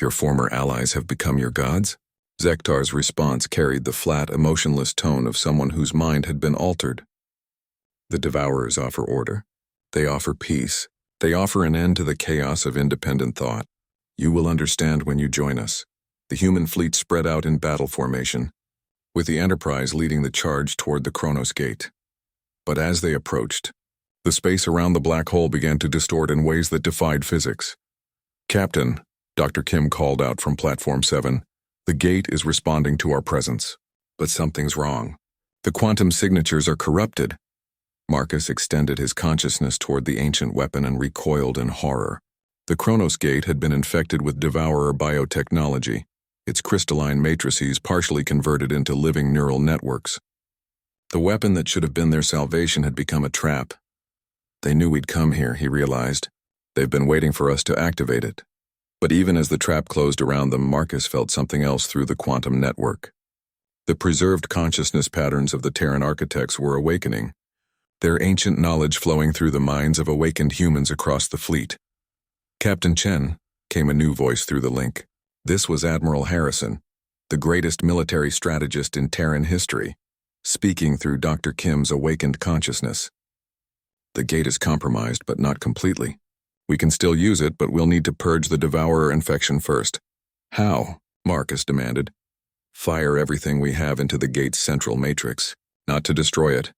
Your former allies have become your gods?" Zektar's response carried the flat, emotionless tone of someone whose mind had been altered. "The Devourers offer order. They offer peace. They offer an end to the chaos of independent thought. You will understand when you join us." The human fleet spread out in battle formation, with the Enterprise leading the charge toward the Kronos Gate. But as they approached, the space around the black hole began to distort in ways that defied physics. "Captain," Dr. Kim called out from Platform 7, "the gate is responding to our presence. But something's wrong. The quantum signatures are corrupted." Marcus extended his consciousness toward the ancient weapon and recoiled in horror. The Kronos Gate had been infected with Devourer biotechnology, its crystalline matrices partially converted into living neural networks. The weapon that should have been their salvation had become a trap. They knew we'd come here, he realized. They've been waiting for us to activate it. But even as the trap closed around them, Marcus felt something else through the quantum network. The preserved consciousness patterns of the Terran architects were awakening, their ancient knowledge flowing through the minds of awakened humans across the fleet. "Captain Chen," came a new voice through the link. This was Admiral Harrison, the greatest military strategist in Terran history, speaking through Dr. Kim's awakened consciousness. "The gate is compromised, but not completely. We can still use it, but we'll need to purge the Devourer infection first." "How?" Marcus demanded. "Fire everything we have into the gate's central matrix, not to destroy it,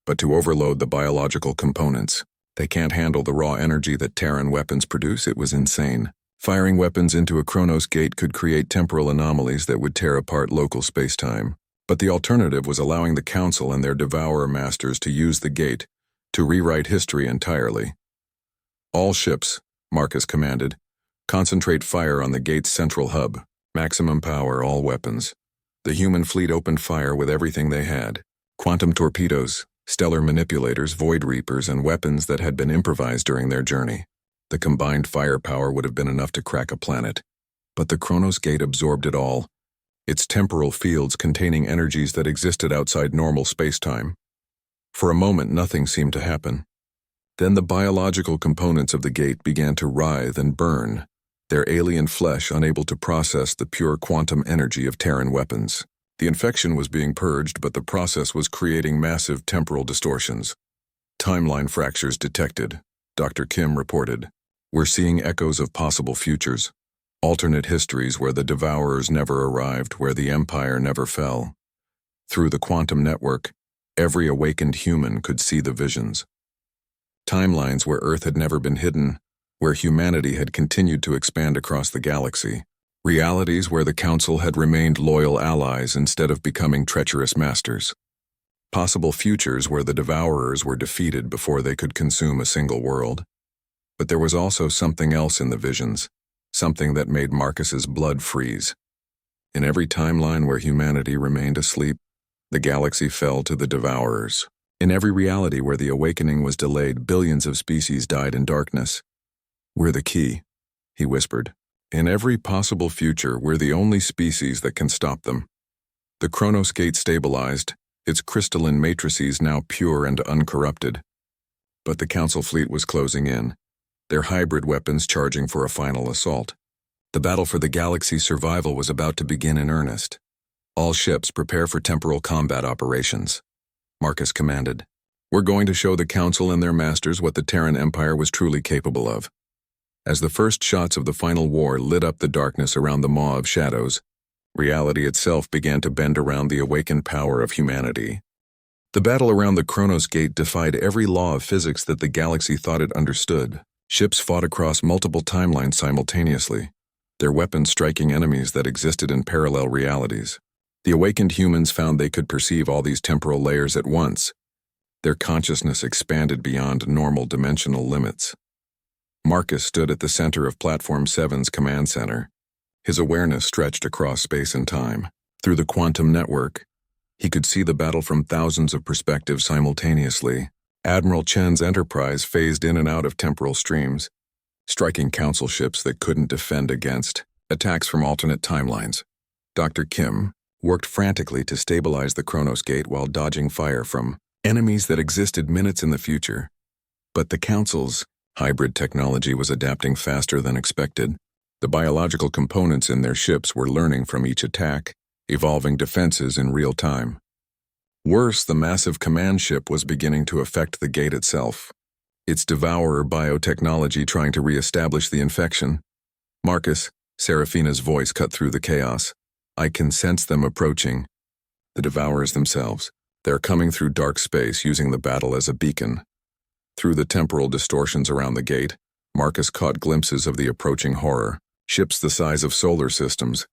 but to overload the biological components. They can't handle the raw energy that Terran weapons produce. It was insane. Firing weapons into a Kronos Gate could create temporal anomalies that would tear apart local spacetime. But the alternative was allowing the Council and their Devourer masters to use the gate to rewrite history entirely. "All ships," Marcus commanded, "concentrate fire on the gate's central hub. Maximum power, all weapons." The human fleet opened fire with everything they had: quantum torpedoes, stellar manipulators, void reapers, and weapons that had been improvised during their journey. The combined firepower would have been enough to crack a planet. But the Kronos Gate absorbed it all, its temporal fields containing energies that existed outside normal spacetime. For a moment, nothing seemed to happen. Then the biological components of the gate began to writhe and burn, their alien flesh unable to process the pure quantum energy of Terran weapons. The infection was being purged, but the process was creating massive temporal distortions. "Timeline fractures detected," Dr. Kim reported. "We're seeing echoes of possible futures, alternate histories where the Devourers never arrived, where the Empire never fell." Through the quantum network, every awakened human could see the visions. Timelines where Earth had never been hidden, where humanity had continued to expand across the galaxy. Realities where the Council had remained loyal allies instead of becoming treacherous masters. Possible futures where the Devourers were defeated before they could consume a single world. But there was also something else in the visions, something that made Marcus's blood freeze. In every timeline where humanity remained asleep, the galaxy fell to the Devourers. In every reality where the awakening was delayed, billions of species died in darkness. "We're the key," he whispered. In every possible future, we're the only species that can stop them. The Kronos Gate stabilized, its crystalline matrices now pure and uncorrupted. But the Council fleet was closing in, their hybrid weapons charging for a final assault. The battle for the galaxy's survival was about to begin in earnest. All ships prepare for temporal combat operations, Marcus commanded. We're going to show the Council and their masters what the Terran Empire was truly capable of. As the first shots of the final war lit up the darkness around the Maw of Shadows, reality itself began to bend around the awakened power of humanity. The battle around the Kronos Gate defied every law of physics that the galaxy thought it understood. Ships fought across multiple timelines simultaneously, their weapons striking enemies that existed in parallel realities. The awakened humans found they could perceive all these temporal layers at once. Their consciousness expanded beyond normal dimensional limits. Marcus stood at the center of Platform 7's command center. His awareness stretched across space and time. Through the quantum network, he could see the battle from thousands of perspectives simultaneously. Admiral Chen's Enterprise phased in and out of temporal streams, striking Council ships that couldn't defend against attacks from alternate timelines. Dr. Kim worked frantically to stabilize the Kronos Gate while dodging fire from enemies that existed minutes in the future. But the Council's hybrid technology was adapting faster than expected. The biological components in their ships were learning from each attack, evolving defenses in real time. Worse, the massive command ship was beginning to affect the gate itself, its devourer biotechnology trying to re-establish the infection. Marcus, Seraphina's voice cut through the chaos. I can sense them approaching. The devourers themselves. They're coming through dark space using the battle as a beacon. Through the temporal distortions around the gate, Marcus caught glimpses of the approaching horror. Ships the size of solar systems,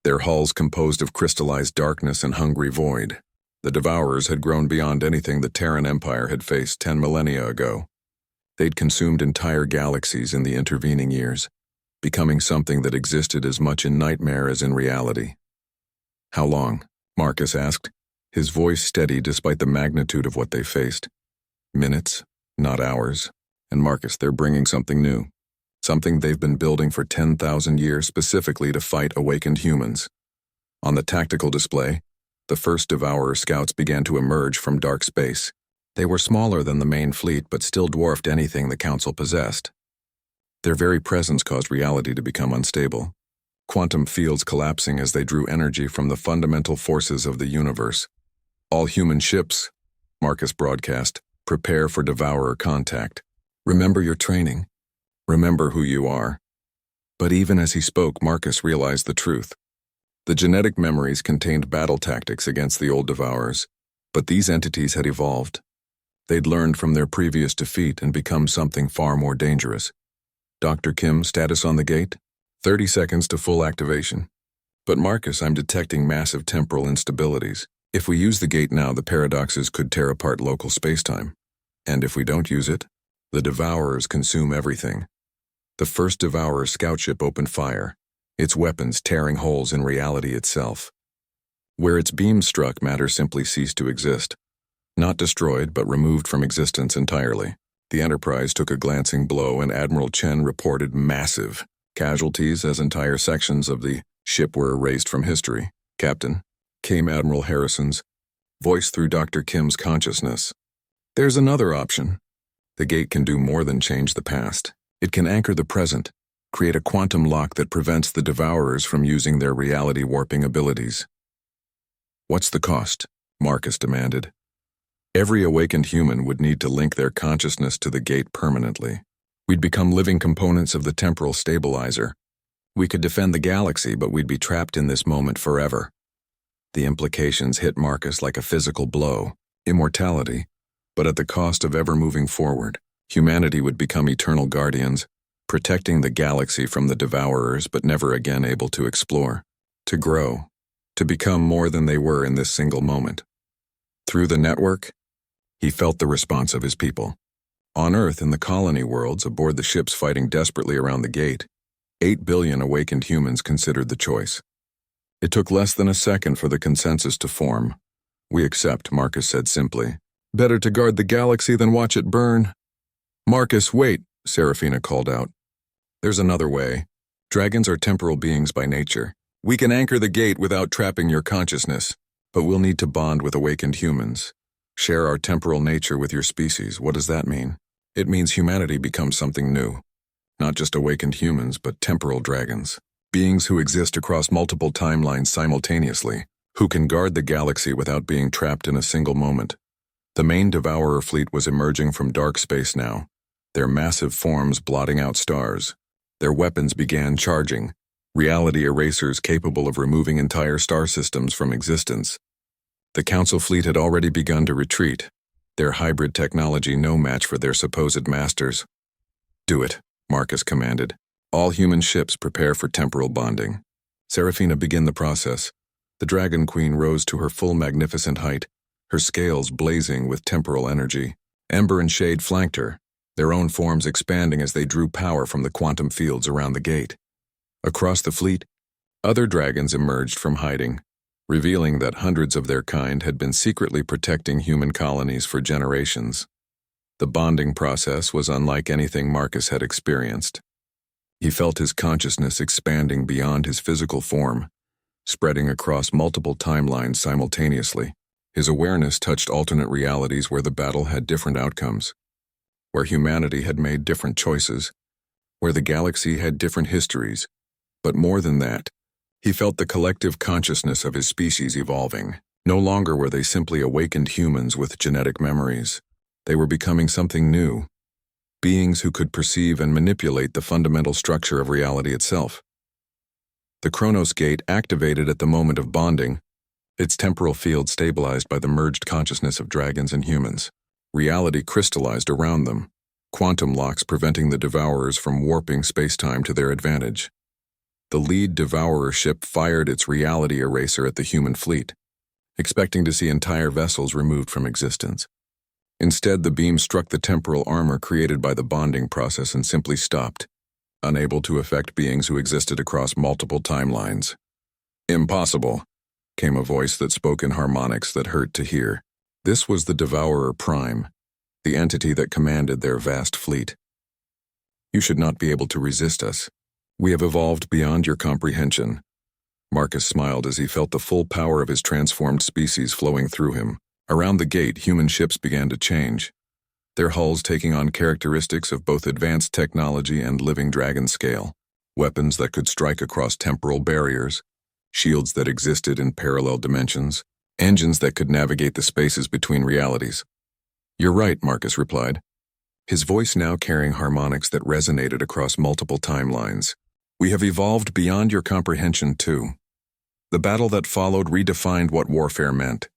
their hulls composed of crystallized darkness and hungry void. The Devourers had grown beyond anything the Terran Empire had faced 10 millennia ago. They'd consumed entire galaxies in the intervening years, becoming something that existed as much in nightmare as in reality. How long? Marcus asked, his voice steady despite the magnitude of what they faced. Minutes, not hours. And Marcus, they're bringing something new. Something they've been building for 10,000 years specifically to fight awakened humans. On the tactical display, the first Devourer scouts began to emerge from dark space. They were smaller than the main fleet but still dwarfed anything the Council possessed. Their very presence caused reality to become unstable, quantum fields collapsing as they drew energy from the fundamental forces of the universe. All human ships, Marcus broadcast, prepare for Devourer contact. Remember your training. Remember who you are. But even as he spoke, Marcus realized the truth. The genetic memories contained battle tactics against the old Devourers, but these entities had evolved. They'd learned from their previous defeat and become something far more dangerous. Dr. Kim, status on the gate? 30 seconds to full activation. But Marcus, I'm detecting massive temporal instabilities. If we use the gate now, the paradoxes could tear apart local spacetime. And if we don't use it, the Devourers consume everything. The first Devourer scout ship opened fire, its weapons tearing holes in reality itself. Where its beams struck, matter simply ceased to exist. Not destroyed, but removed from existence entirely. The Enterprise took a glancing blow and Admiral Chen reported massive casualties as entire sections of the ship were erased from history. Captain, came Admiral Harrison's voice through Dr. Kim's consciousness. There's another option. The gate can do more than change the past. It can anchor the present, create a quantum lock that prevents the Devourers from using their reality-warping abilities. What's the cost? Marcus demanded. Every awakened human would need to link their consciousness to the gate permanently. We'd become living components of the temporal stabilizer. We could defend the galaxy, but we'd be trapped in this moment forever. The implications hit Marcus like a physical blow. Immortality, but at the cost of ever moving forward. Humanity would become eternal guardians, protecting the galaxy from the Devourers but never again able to explore, to grow, to become more than they were in this single moment. Through the network, he felt the response of his people. On Earth, in the colony worlds, aboard the ships fighting desperately around the gate, 8 billion awakened humans considered the choice. It took less than a second for the consensus to form. We accept, Marcus said simply. Better to guard the galaxy than watch it burn. Marcus, wait, Seraphina called out. There's another way. Dragons are temporal beings by nature. We can anchor the gate without trapping your consciousness, but we'll need to bond with awakened humans. Share our temporal nature with your species. What does that mean? It means humanity becomes something new. Not just awakened humans, but temporal dragons. Beings who exist across multiple timelines simultaneously, who can guard the galaxy without being trapped in a single moment. The main Devourer fleet was emerging from dark space now, their massive forms blotting out stars. Their weapons began charging, reality erasers capable of removing entire star systems from existence. The Council fleet had already begun to retreat, their hybrid technology no match for their supposed masters. "Do it," Marcus commanded. "All human ships prepare for temporal bonding." Seraphina began the process. The Dragon Queen rose to her full magnificent height, her scales blazing with temporal energy. Ember and Shade flanked her, their own forms expanding as they drew power from the quantum fields around the gate. Across the fleet, other dragons emerged from hiding, revealing that hundreds of their kind had been secretly protecting human colonies for generations. The bonding process was unlike anything Marcus had experienced. He felt his consciousness expanding beyond his physical form, spreading across multiple timelines simultaneously. His awareness touched alternate realities where the battle had different outcomes, where humanity had made different choices, where the galaxy had different histories. But more than that, he felt the collective consciousness of his species evolving. No longer were they simply awakened humans with genetic memories. They were becoming something new, beings who could perceive and manipulate the fundamental structure of reality itself. The Chronos Gate activated at the moment of bonding, its temporal field stabilized by the merged consciousness of dragons and humans. Reality crystallized around them, quantum locks preventing the Devourers from warping spacetime to their advantage. The lead Devourer ship fired its reality eraser at the human fleet, expecting to see entire vessels removed from existence. Instead, the beam struck the temporal armor created by the bonding process and simply stopped, unable to affect beings who existed across multiple timelines. "Impossible," came a voice that spoke in harmonics that hurt to hear. This was the Devourer Prime, the entity that commanded their vast fleet. "You should not be able to resist us. We have evolved beyond your comprehension." Marcus smiled as he felt the full power of his transformed species flowing through him. Around the gate, human ships began to change, their hulls taking on characteristics of both advanced technology and living dragon scale. Weapons that could strike across temporal barriers, shields that existed in parallel dimensions, engines that could navigate the spaces between realities. "You're right," Marcus replied, his voice now carrying harmonics that resonated across multiple timelines. "We have evolved beyond your comprehension too." The battle that followed redefined what warfare meant.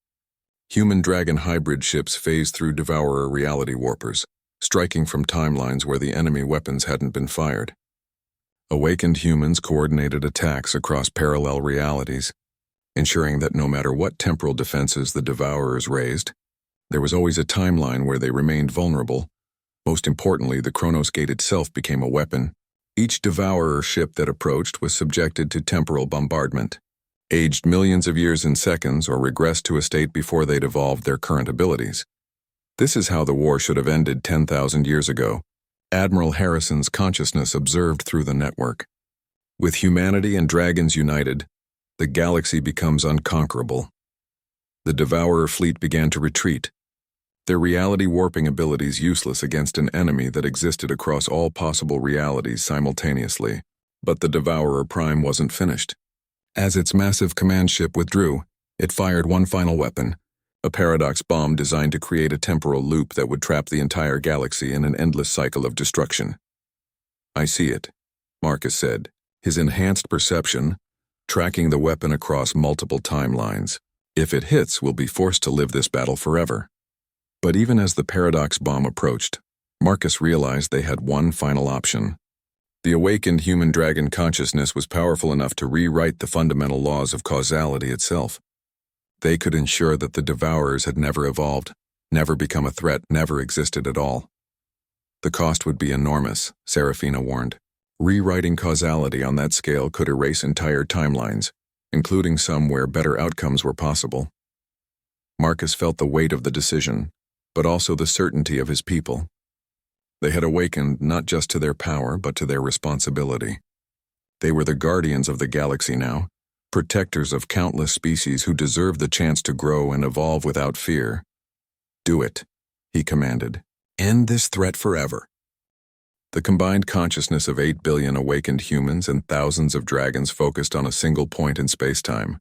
Human-dragon hybrid ships phased through Devourer reality warpers, striking from timelines where the enemy weapons hadn't been fired. Awakened humans coordinated attacks across parallel realities, ensuring that no matter what temporal defenses the Devourers raised, there was always a timeline where they remained vulnerable. Most importantly, the Chronos Gate itself became a weapon. Each Devourer ship that approached was subjected to temporal bombardment, aged millions of years in seconds or regressed to a state before they'd evolved their current abilities. This is how the war should have ended 10,000 years ago. Admiral Harrison's consciousness observed through the network. With humanity and dragons united, the galaxy becomes unconquerable. The Devourer fleet began to retreat, their reality warping abilities useless against an enemy that existed across all possible realities simultaneously. But the Devourer Prime wasn't finished. As its massive command ship withdrew, it fired one final weapon, a paradox bomb designed to create a temporal loop that would trap the entire galaxy in an endless cycle of destruction. "I see it," Marcus said, his enhanced perception tracking the weapon across multiple timelines. "If it hits, we'll be forced to live this battle forever." But even as the paradox bomb approached, Marcus realized they had one final option. The awakened human dragon consciousness was powerful enough to rewrite the fundamental laws of causality itself. They could ensure that the Devourers had never evolved, never become a threat, never existed at all. The cost would be enormous, Seraphina warned. Rewriting causality on that scale could erase entire timelines, including some where better outcomes were possible. Marcus felt the weight of the decision, but also the certainty of his people. They had awakened not just to their power, but to their responsibility. They were the guardians of the galaxy now, protectors of countless species who deserved the chance to grow and evolve without fear. "Do it," he commanded. "End this threat forever." The combined consciousness of 8 billion awakened humans and thousands of dragons focused on a single point in spacetime,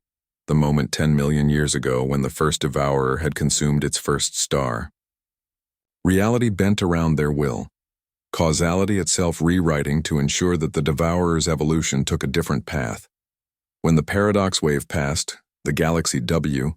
the moment 10 million years ago when the first devourer had consumed its first star. Reality bent around their will, causality itself rewriting to ensure that the devourer's evolution took a different path. When the paradox wave passed, the galaxy W,